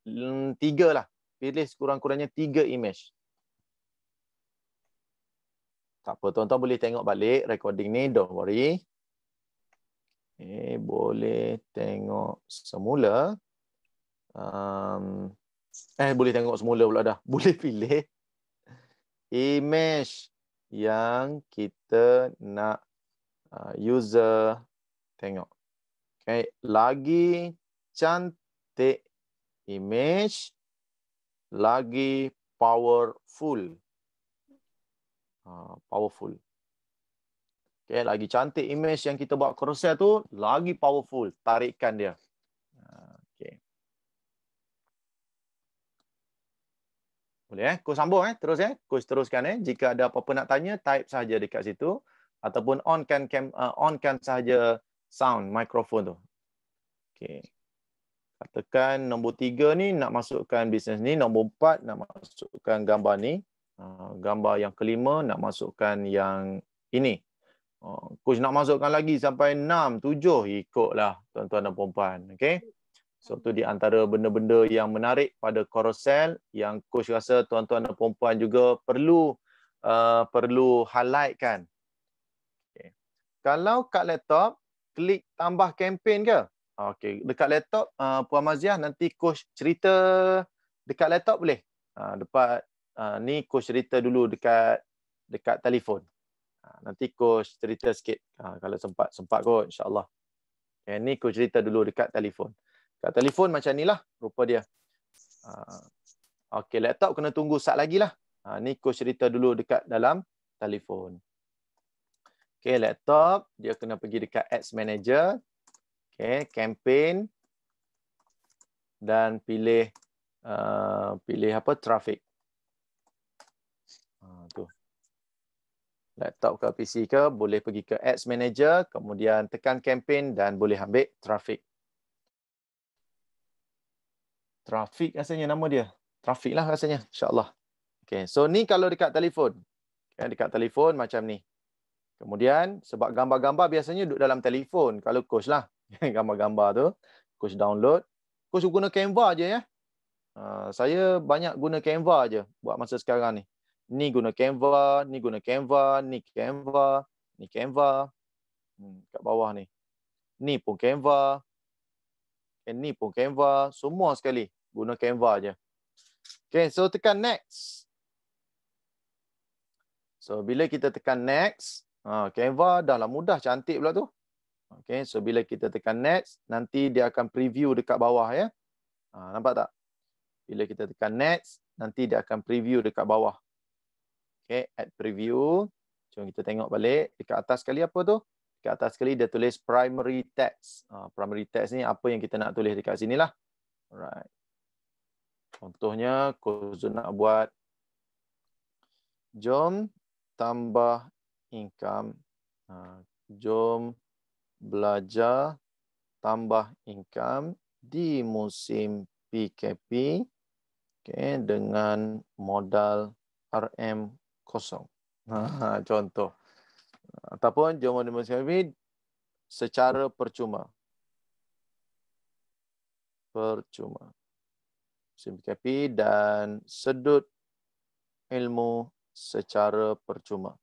3 lah. Pilih sekurang-kurangnya 3 image. Tak apa, tuan-tuan boleh tengok balik recording ni, don't worry. Boleh tengok semula. Boleh tengok semula pula dah. Boleh pilih image yang kita nak user tengok. Okay, lagi cantik image, lagi powerful. Powerful. Okay, lagi cantik image yang kita buat carousel tu, lagi powerful. Tarikkan dia. Okay. Boleh Coach sambung terus Coach teruskan Jika ada apa-apa nak tanya, type saja dekat situ ataupun onkan sahaja sound mikrofon tu. Okey. Katakan nombor 3 ni nak masukkan bisnes ni, nombor 4 nak masukkan gambar ni. Gambar yang kelima nak masukkan yang ini. Coach nak masukkan lagi sampai 6, 7, ikutlah tuan-tuan dan puan-puan. Okey. So tu di antara benda-benda yang menarik pada Carousel yang coach rasa tuan-tuan dan puan-puan juga perlu highlightkan. Okay. Kalau kat laptop, klik tambah kempen ke? Okey, dekat laptop Puan Maziah nanti coach cerita dekat laptop boleh? Ni coach cerita dulu dekat telefon. Nanti coach cerita sikit kalau sempat kot insya-Allah. Okay, ni coach cerita dulu dekat telefon. Kat telefon macam ni lah rupa dia. Okey, laptop kena tunggu sat lagi lah. Ni coach cerita dulu dekat dalam telefon. Okey, laptop dia kena pergi dekat Ads Manager. Okey, campaign dan pilih apa? Traffic. Tu. Laptop ke PC ke, boleh pergi ke Ads Manager, kemudian tekan campaign dan boleh ambil traffic. Traffic rasanya nama dia. Traffic lah rasanya, insya-Allah. Okey, so ni kalau dekat telefon. Okay, dekat telefon macam ni. Kemudian sebab gambar-gambar biasanya duduk dalam telefon. Kalau coach lah, gambar-gambar tu, coach download. Coach guna Canva je ya. Saya banyak guna Canva je buat masa sekarang ni. Ni guna Canva, ni guna Canva, ni Canva, ni Canva. Kat bawah ni. Ni pun Canva. Ni pun Canva. Semua sekali guna Canva je. Okay, so tekan next. So, bila kita tekan next, Canva dah lah mudah, cantik pula tu. Okay, so bila kita tekan next, nanti dia akan preview dekat bawah ya. Nampak tak? Bila kita tekan next, nanti dia akan preview dekat bawah. Okay, add preview. Jom kita tengok balik. Dekat atas sekali apa tu? Dekat atas sekali dia tulis primary text. Primary text ni apa yang kita nak tulis dekat sini lah. Alright. Contohnya, coach nak buat jom tambah income. Jom belajar tambah income di musim PKP dengan modal RM0. Contoh. Ataupun jom di musim PKP secara percuma. Musim PKP dan sedut ilmu secara percuma.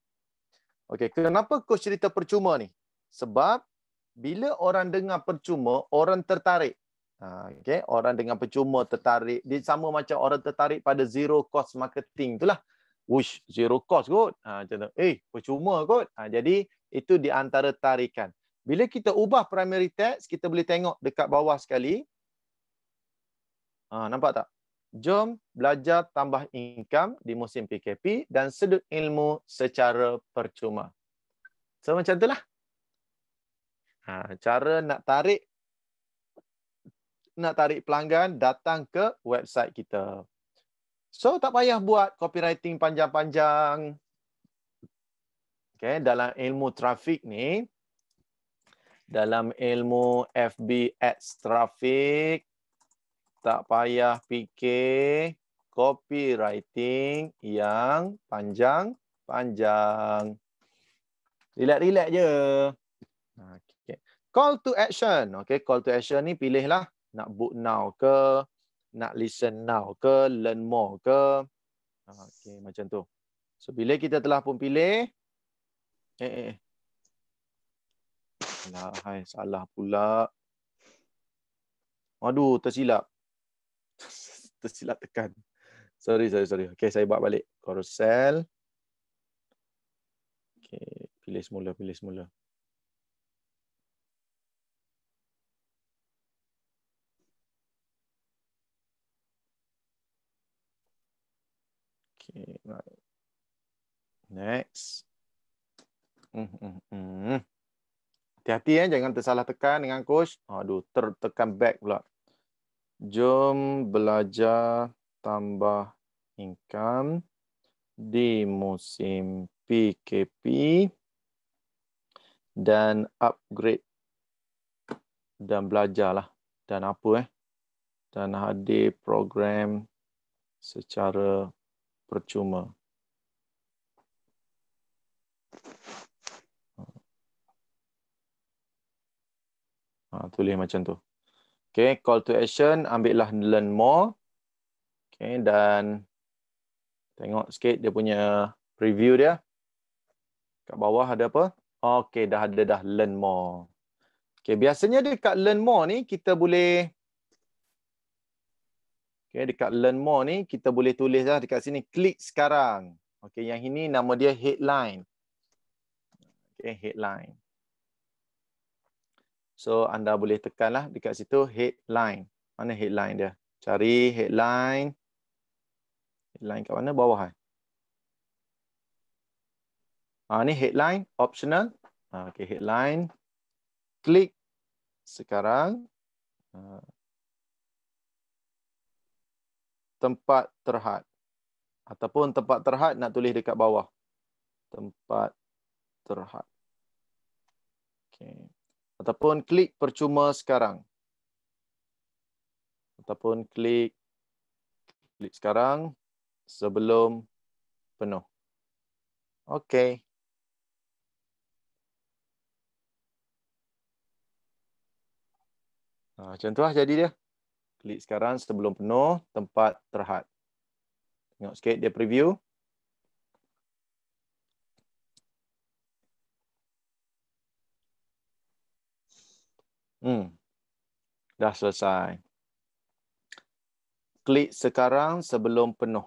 Okey, kenapa coach cerita percuma ni? Sebab bila orang dengar percuma, orang tertarik. Okey, orang dengar percuma tertarik. Dia sama macam orang tertarik pada zero cost marketing itulah. Wush, zero cost kot. Macam tu. Percuma kot. Jadi itu di antara tarikan. Bila kita ubah primary text, kita boleh tengok dekat bawah sekali. Nampak tak? Jom belajar tambah income di musim PKP dan sedut ilmu secara percuma. So macam itulah. Cara nak tarik pelanggan datang ke website kita. So tak payah buat copywriting panjang-panjang. Okay, dalam ilmu traffic ni, dalam ilmu FB Ads traffic, tak payah fikir copywriting yang panjang-panjang. Relax-relax je. Okay. Call to action. Okay, call to action ni pilihlah nak book now ke, nak listen now ke, learn more ke. Okay, macam tu. So, bila kita telah pun pilih, salah pula. Aduh, tersilap. Tersilap tekan. Sorry. Okay, saya buat balik. Carousel. Okay, pilih semula. Okay, right. Next. Hati-hati jangan tersalah tekan dengan coach. Aduh, tertekan back pula. Jom belajar tambah income di musim PKP dan upgrade dan belajarlah Dan apa dan hadir program secara percuma. Tulis macam tu. Okay, call to action, ambillah learn more. Okay, dan tengok sikit dia punya preview dia. Kat bawah ada apa? Okay, dah ada dah learn more. Okay, biasanya dekat learn more ni kita boleh dekat learn more ni kita boleh tulis lah dekat sini klik sekarang. Okay, yang ini nama dia headline. Okay, headline. So anda boleh tekanlah dekat situ headline. Mana headline dia? Cari headline. Headline kat mana? Bawah ni headline optional. Okay, headline. Klik sekarang. Tempat terhad. Ataupun tempat terhad nak tulis dekat bawah. Tempat terhad. Okay. Ataupun klik percuma sekarang. Ataupun klik sekarang sebelum penuh. Okey. Macam tu lah jadi dia. Klik sekarang sebelum penuh, tempat terhad. Tengok sikit dia preview. Dah selesai. Klik sekarang sebelum penuh.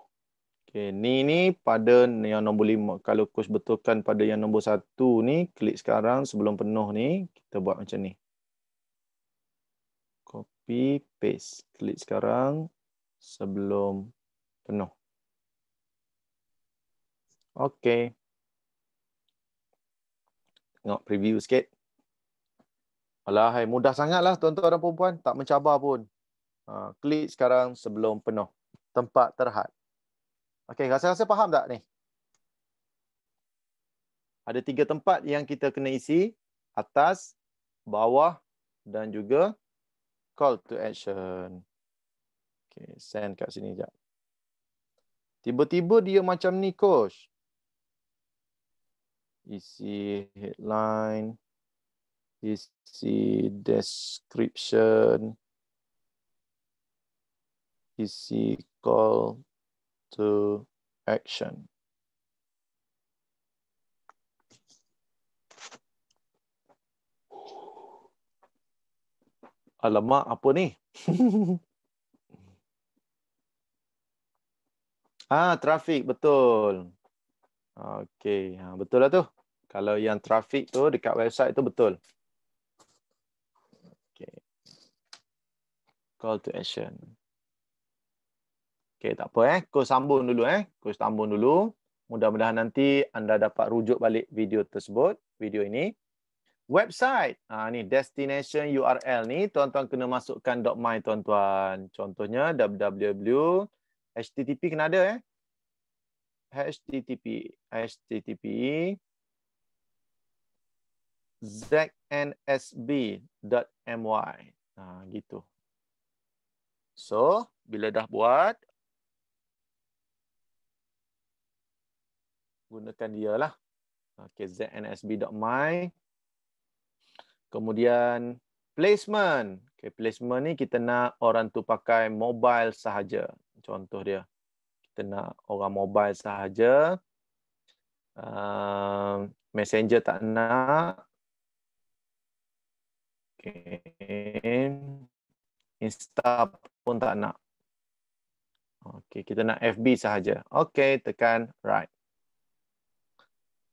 Okay, ni pada yang nombor 5. Kalau coach betulkan pada yang nombor 1 ni, klik sekarang sebelum penuh ni, kita buat macam ni. Copy, paste. Klik sekarang sebelum penuh. Okey. Tengok preview sikit. Alah, mudah sangatlah tuan-tuan dan puan-puan. Tak mencabar pun. Klik sekarang sebelum penuh. Tempat terhad. Okey, rasa-rasa faham tak ni? Ada 3 tempat yang kita kena isi. Atas, bawah dan juga call to action. Okey, send kat sini sekejap. Tiba-tiba dia macam ni, coach. Isi headline. Isi description. Isi call to action. Alamak, apa ni? Trafik, betul. Okey, betul lah tu. Kalau yang trafik tu dekat website tu betul. Okey. Call to action. Okey, tak apa Coach sambung dulu Coach sambung dulu. Mudah-mudahan nanti anda dapat rujuk balik video tersebut, video ini. Website. Ni destination URL ni tuan-tuan kena masukkan .my tuan-tuan. Contohnya www http kena ada http znsb.my. Gitu. So, bila dah buat, gunakan dia lah. Okay, znsb.my. Kemudian, placement. Okay, placement ni kita nak orang tu pakai mobile sahaja. Contoh dia. Kita nak orang mobile sahaja. Messenger tak nak. Okay. Insta pun tak nak. Okay, kita nak FB sahaja. Okay, tekan right.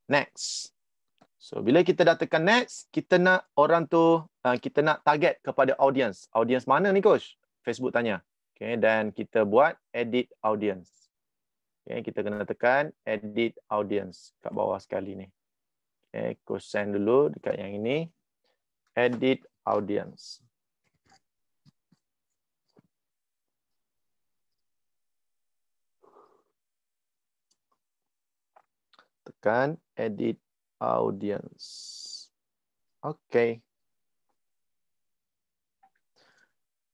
Next. So, bila kita dah tekan next, kita nak orang tu, kita nak target kepada audience. Audience mana ni, Coach? Facebook tanya. Okay, dan kita buat edit audience. Okay, kita kena tekan edit audience kat bawah sekali ni. Okay, Coach send dulu dekat yang ini. Edit audience. Tekan edit audience. Okay.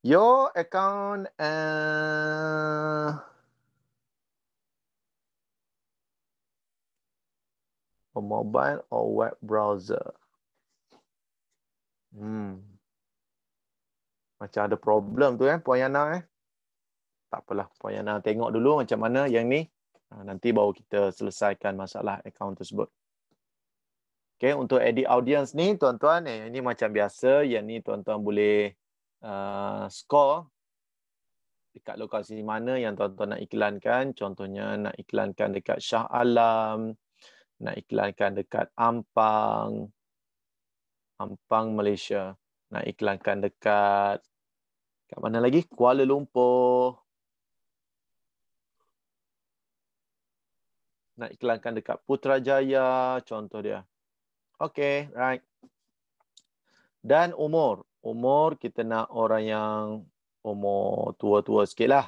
Your account a mobile or web browser. Macam ada problem tu Puan Yana Tak apalah, Puan Yana tengok dulu macam mana yang ni. Nanti baru kita selesaikan masalah akaun tersebut. Okay, untuk edit audience ni tuan-tuan, ini macam biasa. Yang ni tuan-tuan boleh score dekat lokasi mana yang tuan-tuan nak iklankan. Contohnya nak iklankan dekat Shah Alam, nak iklankan dekat Ampang, Malaysia. Nak iklankan dekat kat mana lagi? Kuala Lumpur. Nak iklankan dekat Putrajaya, contoh dia. Okay, right. Dan umur. Umur kita nak orang yang umur tua-tua sikit lah.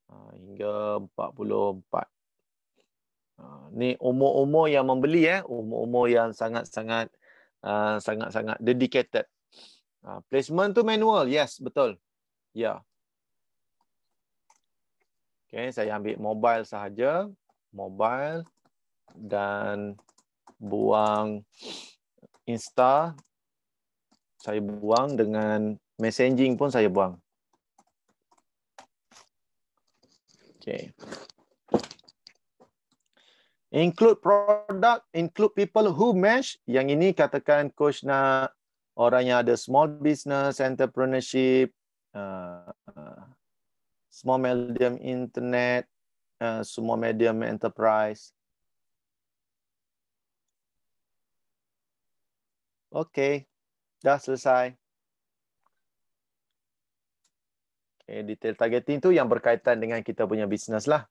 Hingga 44. Ni umur-umur yang membeli umur-umur yang sangat-sangat dedicated. Placement tu manual, yes, betul. Ya. Okay, saya ambil mobile sahaja. Mobile dan buang Insta. Saya buang dengan messaging pun saya buang. Okay. Include product, include people who match. Yang ini katakan coach nak orang yang ada small business, entrepreneurship, small medium internet, small medium enterprise. Okay, dah selesai. Okay, detail targeting tu yang berkaitan dengan kita punya business lah.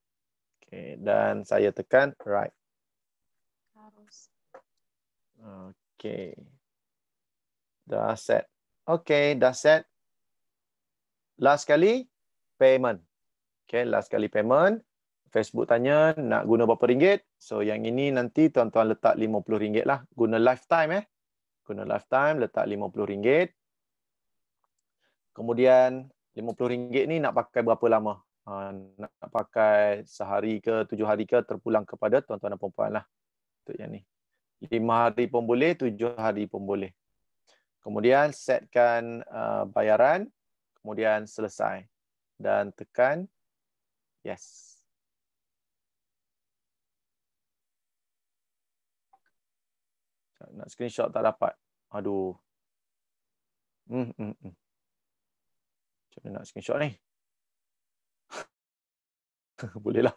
Okay, dan saya tekan right. Okay. Dah set. Okay, dah set. Last kali, payment. Okay, last kali payment. Facebook tanya nak guna berapa ringgit. So, yang ini nanti tuan-tuan letak RM50 lah. Guna lifetime Guna lifetime, letak RM50. Kemudian, RM50 ni nak pakai berapa lama? Nak pakai sehari ke, 7 hari ke, terpulang kepada tuan-tuan dan puan-puan lah. Untuk yang ni. 5 hari pun boleh, 7 hari pun boleh. Kemudian, setkan bayaran. Kemudian, selesai. Dan tekan yes. Nak screenshot tak dapat. Aduh. Macam mana nak screenshot ni? Boleh lah.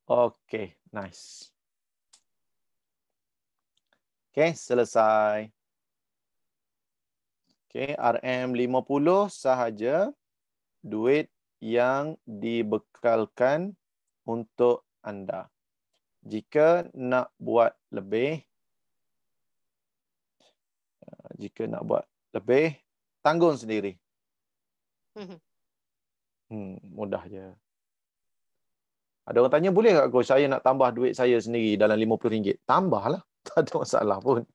Okay, nice. Okay, selesai. Okay, RM50 sahaja duit yang dibekalkan untuk anda. Jika nak buat lebih, tanggung sendiri. Mudah je. Ada orang tanya, boleh tak coach saya nak tambah duit saya sendiri dalam RM50? Tambahlah. Tak ada masalah pun.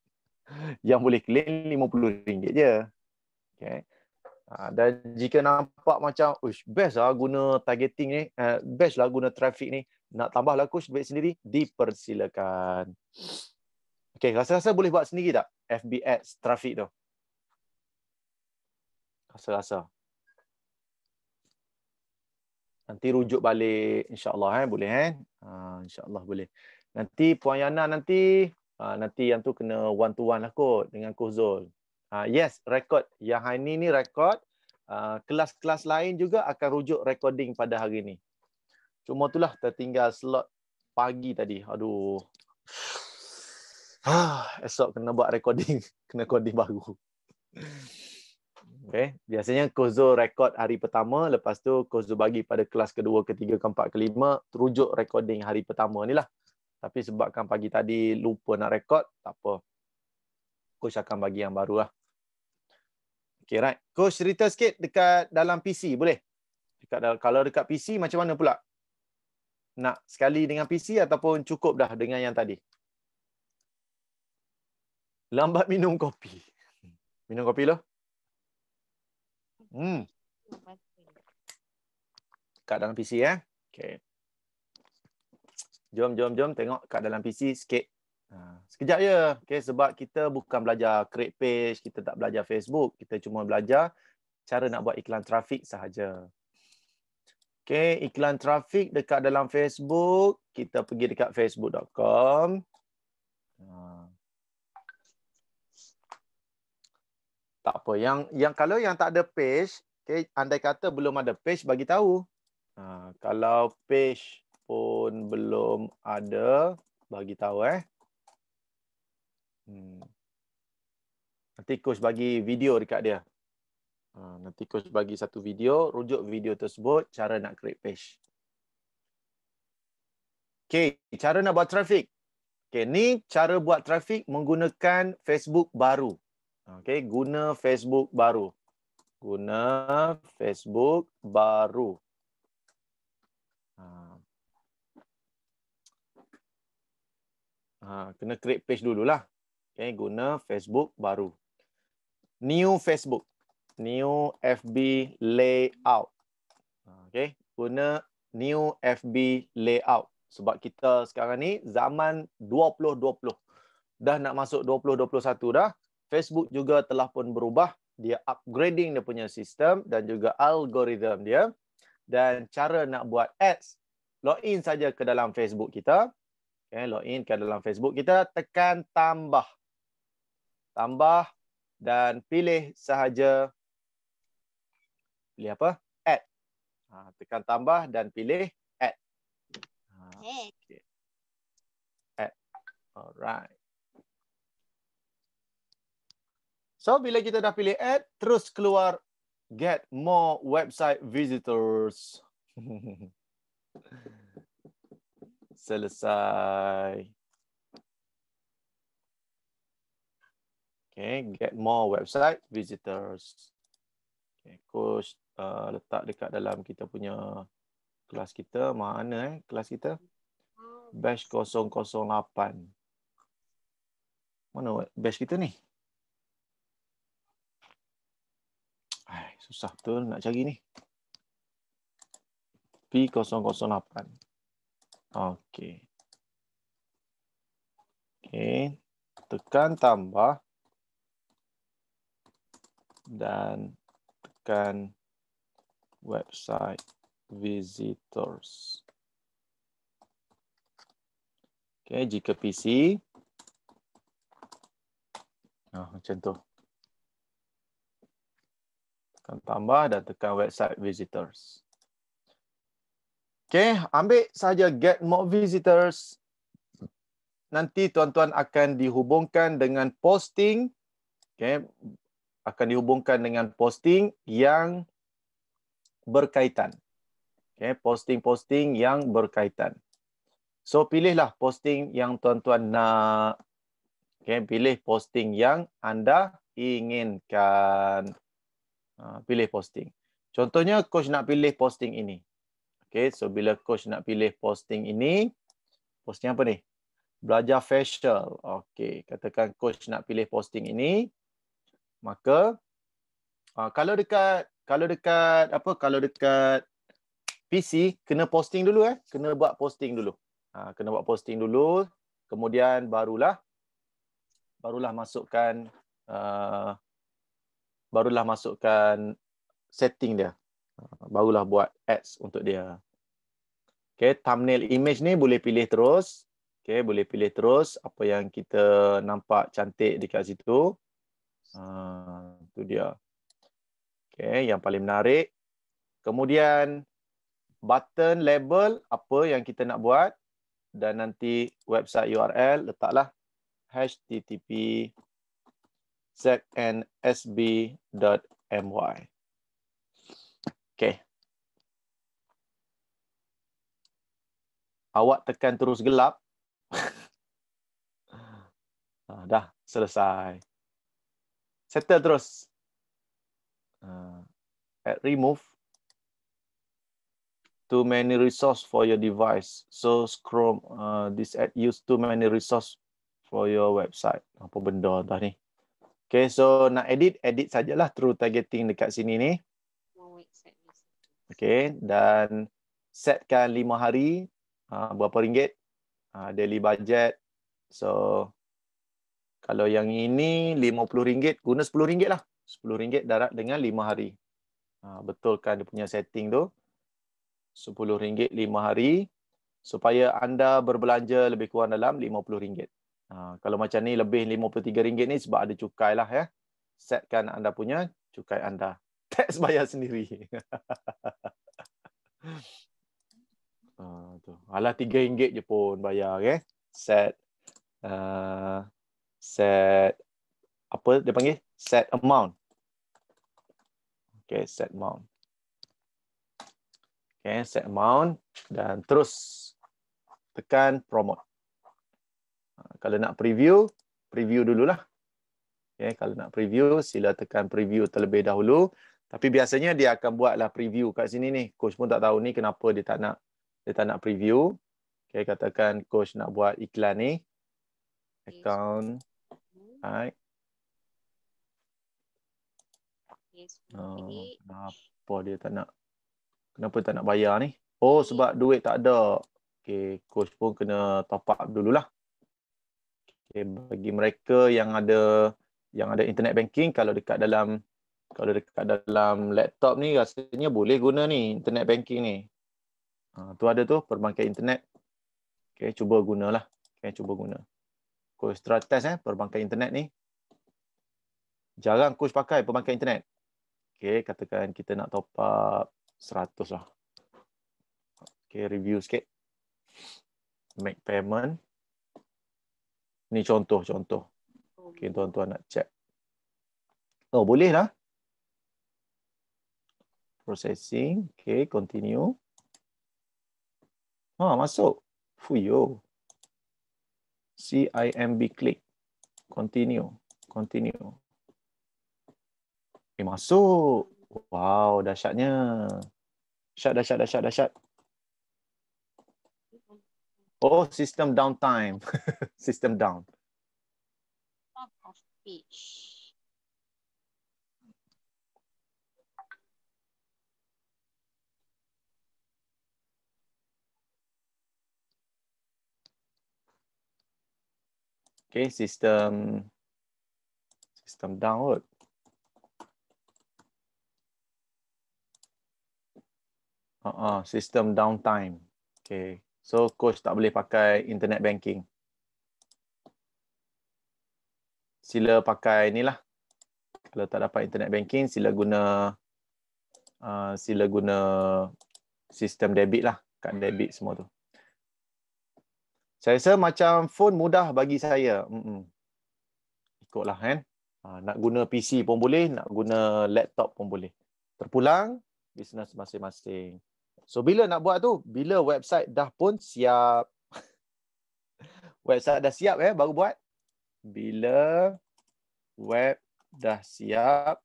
Yang boleh claim RM50 je. Okay. Dan jika nampak macam, best lah guna targeting ni, best lah guna traffic ni, nak tambahlah coach duit sendiri, dipersilakan. Okay, rasa-rasa boleh buat sendiri tak? FB Ads, traffic tu. Rasa-rasa. Nanti rujuk balik, insyaAllah boleh insyaAllah boleh. Nanti Puan Yana nanti yang tu kena one to one lah kot dengan Coach Zul. Yes, record. Yang hari ni record. Kelas-kelas lain juga akan rujuk recording pada hari ni. Cuma itulah tertinggal slot pagi tadi. Aduh. Esok kena buat recording. Kena coding baru. Okay. Biasanya Coach Zul record hari pertama. Lepas tu Coach Zul bagi pada kelas kedua, ketiga, keempat, kelima. Terujuk recording hari pertama ni lah. Tapi sebabkan pagi tadi lupa nak record, tak apa. Coach akan bagi yang baru lah. Okay, right. Coach cerita sikit dekat dalam PC, boleh? Kalau dekat PC macam mana pula? Nak sekali dengan PC ataupun cukup dah dengan yang tadi? Lambat minum kopi. Minum kopi lo? Kat dalam PC Okay. Jom tengok kat dalam PC sikit. Sekejap je. Okay, sebab kita bukan belajar create page, kita tak belajar Facebook, kita cuma belajar cara nak buat iklan trafik sahaja. Okay, iklan trafik dekat dalam Facebook, kita pergi dekat facebook.com. Tak apa. Yang kalau yang tak ada page, okay, andai kata belum ada page, bagi tahu. Kalau page pun belum ada, bagi tahu Nanti coach bagi video dekat dia. Nanti coach bagi satu video, rujuk video tersebut, cara nak create page. Okay, cara nak buat traffic. Okay, ni cara buat traffic menggunakan Facebook baru. Okay, guna Facebook baru. Guna Facebook baru. Kena create page dululah. Okay, guna Facebook baru. New Facebook. New FB layout. Okay, guna new FB layout. Sebab kita sekarang ni zaman 2020. Dah nak masuk 2021 dah. Facebook juga telah pun berubah. Dia upgrading dia punya sistem dan juga algoritma dia. Dan cara nak buat ads, login saja ke dalam Facebook kita. Okay, login ke dalam Facebook kita, tekan tambah. Tambah dan pilih sahaja. Pilih apa? Add. Tekan tambah dan pilih add. Okay. Add. Alright. So, bila kita dah pilih add, terus keluar get more website visitors. Selesai. Okay, get more website visitors. Okay, coach letak dekat dalam kita punya kelas kita. Mana kelas kita? Batch 008. Mana batch kita ni? Susah betul nak cari ni. P008. Okey. Okey. Tekan tambah. Dan tekan website visitors. Okey, jika PC. Macam tu. Tekan tambah dan tekan website visitors. Okey, ambil saja get more visitors. Nanti tuan-tuan akan dihubungkan dengan posting. Okey, akan dihubungkan dengan posting yang berkaitan. Okey, posting-posting yang berkaitan. So, pilihlah posting yang tuan-tuan nak. Okey, pilih posting yang anda inginkan. Pilih posting. Contohnya, coach nak pilih posting ini. Okay, so bila coach nak pilih posting ini, posting apa ni? Belajar facial. Okay, katakan coach nak pilih posting ini, maka kalau dekat PC kena posting dulu kena buat posting dulu. Kena buat posting dulu, kemudian barulah masukkan setting dia. Barulah buat ads untuk dia. Okay, thumbnail image ni boleh pilih terus. Okay, boleh pilih terus apa yang kita nampak cantik dekat situ. Itu dia. Okay, yang paling menarik. Kemudian button label apa yang kita nak buat. Dan nanti website URL letaklah http://znsb.my. Okay. Awak tekan terus gelap. Dah selesai. Settle terus. Add remove. too many resource for your device. So Chrome, this ad use too many resource for your website. Apa benda dah ni? Okay, so nak edit sajalah through targeting dekat sini ni. Okay, dan setkan 5 hari, berapa ringgit, daily budget. So, kalau yang ini RM50, guna RM10 lah. RM10 darat dengan 5 hari. Betulkan dia punya setting tu. RM10 5 hari. Supaya anda berbelanja lebih kurang dalam RM50. Kalau macam ni lebih RM53 ni sebab ada cukai lah ya. Setkan anda punya cukai anda. Tax bayar sendiri. Alah RM3 je pun bayar okay? Set apa dia panggil? Set amount. Okay, set amount. Okay, set amount dan terus tekan promote. Kalau nak preview dululah. Okay, kalau nak preview, sila tekan preview terlebih dahulu. Tapi biasanya dia akan buatlah preview kat sini ni. Coach pun tak tahu ni kenapa dia tak nak preview. Okay, katakan coach nak buat iklan ni. Account. Right. Kenapa dia tak nak? Kenapa tak nak bayar ni? Oh, sebab duit tak ada. Okay, coach pun kena top up dululah. Okay, bagi mereka yang ada internet banking, kalau dekat dalam laptop ni rasanya boleh guna ni internet banking ni. Tu ada tu perbankan internet. Okay, cuba gunalah. Okay, cuba guna. Coach try test perbankan internet ni. Jarang coach pakai perbankan internet. Okay, katakan kita nak top up 100 lah. Okay, review sikit. Make payment. Ni contoh. Okay, tuan-tuan nak check. Oh, boleh lah. Processing. Okay, continue. Masuk. Fuyo. CIMB click. Continue. Masuk. Wow, dahsyatnya. Dahsyat. Oh, system downtime. System down. Top of page. Okay, system download. System downtime. Okay. So coach tak boleh pakai internet banking. Sila pakai inilah. Kalau tak dapat internet banking, sila guna sistem debit lah. Kad debit semua tu. Saya rasa macam phone mudah bagi saya. Ikutlah kan. Nak guna PC pun boleh, nak guna laptop pun boleh. Terpulang, bisnes masing-masing. So, bila nak buat tu? Bila website dah pun siap. Website dah siap baru buat. Bila web dah siap,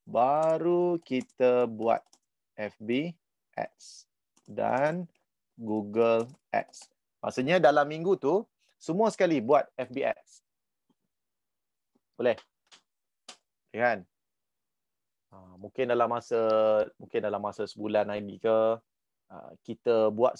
baru kita buat FB Ads dan Google Ads. Maksudnya dalam minggu tu, semua sekali buat FB Ads. Boleh? Okay, kan? Mungkin dalam masa sebulan lagi ke, kita buat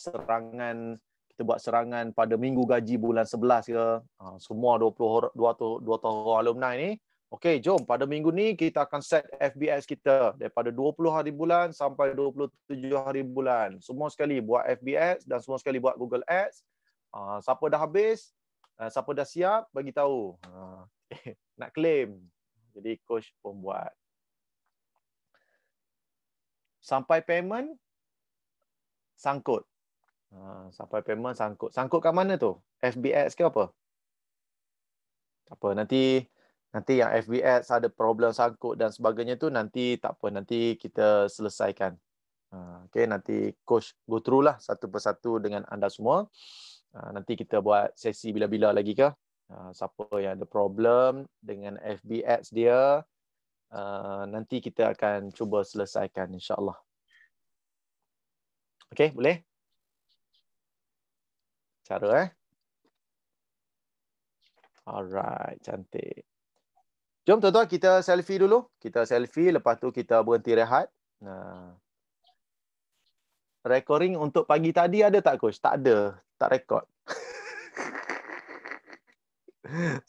serangan pada minggu gaji bulan 11 ke, semua 200 orang alumni ni, okey, jom pada minggu ni kita akan set FB Ads kita daripada 20 hari bulan sampai 27 hari bulan. Semua sekali buat FB Ads dan semua sekali buat Google Ads. Siapa dah habis, siapa dah siap, bagi tahu. Nak claim. Jadi coach pun buat. Sampai payment sangkut. Sampai payment sangkut. Sangkut kat mana tu? FB Ads ke apa? Apa nanti yang FB Ads ada problem sangkut dan sebagainya tu nanti tak apa, nanti kita selesaikan. Okay, nanti coach go through lah satu persatu dengan anda semua. Nanti kita buat sesi bila-bila lagi ke. Siapa yang ada problem dengan FB Ads dia, nanti kita akan cuba selesaikan insya-Allah. Okey, boleh? Cara Alright, cantik. Jom tuan-tuan kita selfie dulu. Kita selfie, lepas tu kita berhenti rehat. Nah. Recording untuk pagi tadi ada tak, Coach? Tak ada. Tak rekod.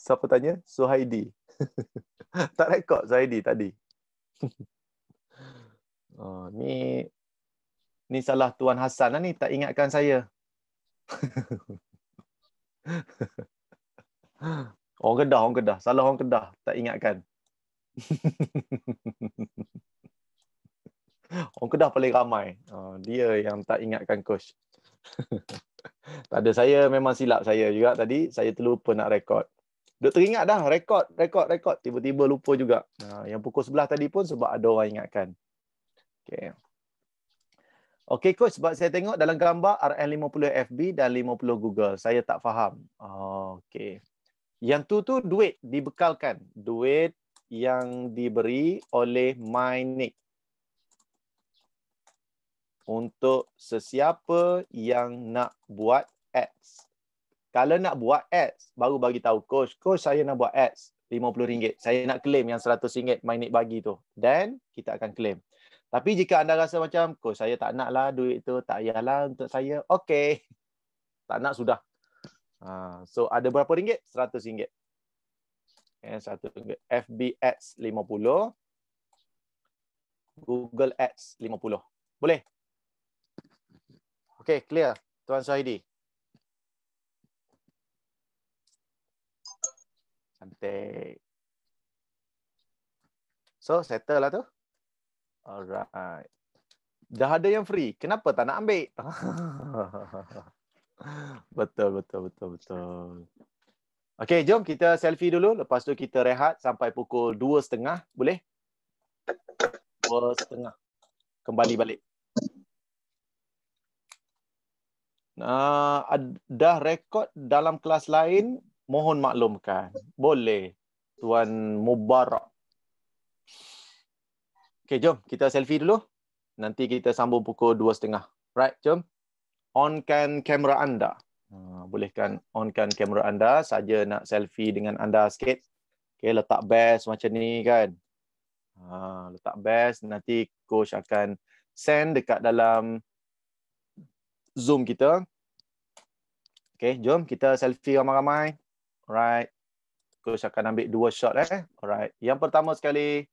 Siapa tanya? Suhaidi. Tak rekod Suhaidi tadi. Oh, ni salah Tuan Hassan lah ni. Tak ingatkan saya. Orang Kedah. Salah orang Kedah. Tak ingatkan. Orang Kedah paling ramai. Dia yang tak ingatkan Coach. Tak ada, saya memang silap saya juga tadi. Saya terlupa nak rekod. Duk teringat dah. Rekod. Tiba-tiba lupa juga. Yang pukul 11 tadi pun sebab ada orang ingatkan. Okay. Okey Coach, sebab saya tengok dalam gambar RN50 FB dan 50 Google. Saya tak faham. Okey. Yang tu duit dibekalkan. Duit yang diberi oleh MyNick. Untuk sesiapa yang nak buat ads. Kalau nak buat ads, baru bagi tahu Coach. Coach, saya nak buat ads. RM50. Saya nak claim yang RM100 MyNick bagi tu. Dan kita akan claim. Tapi jika anda rasa macam, Coach, saya tak naklah duit tu, tak payahlah untuk saya. Okey. Tak nak, sudah. So, ada berapa ringgit? RM100. RM100. FB Ads 50. Google Ads 50. Boleh? Okey, clear. Tuan Suhaidi. Cantik. So, settle lah tu. Alright. Dah ada yang free. Kenapa tak nak ambil? Betul. Okey, jom kita selfie dulu. Lepas tu kita rehat sampai pukul 2.30. Boleh? 2.30. Kembali balik. Dah rekod dalam kelas lain, mohon maklumkan. Boleh. Tuan Mubarak. Okey, jom kita selfie dulu. Nanti kita sambung pukul 2.30. Right, jom. Onkan kamera anda. Bolehkan onkan kamera anda. Saja nak selfie dengan anda sikit. Okay, letak best macam ni kan. Letak best. Nanti coach akan send dekat dalam Zoom kita. Okay, jom kita selfie ramai-ramai. Alright. Coach akan ambil 2 shot. Alright. Yang pertama sekali,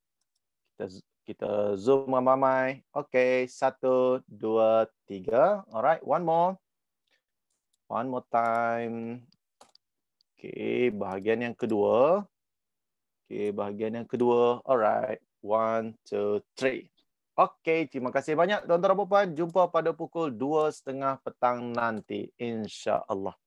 kita zoom ramai-ramai. Okay, 1, 2, 3. Alright, one more. One more time. Okay, bahagian yang kedua. Alright, 1, 2, 3. Okay, terima kasih banyak tuan-tuan dan puan-puan. Jumpa pada pukul 2.30 petang nanti, insya-Allah.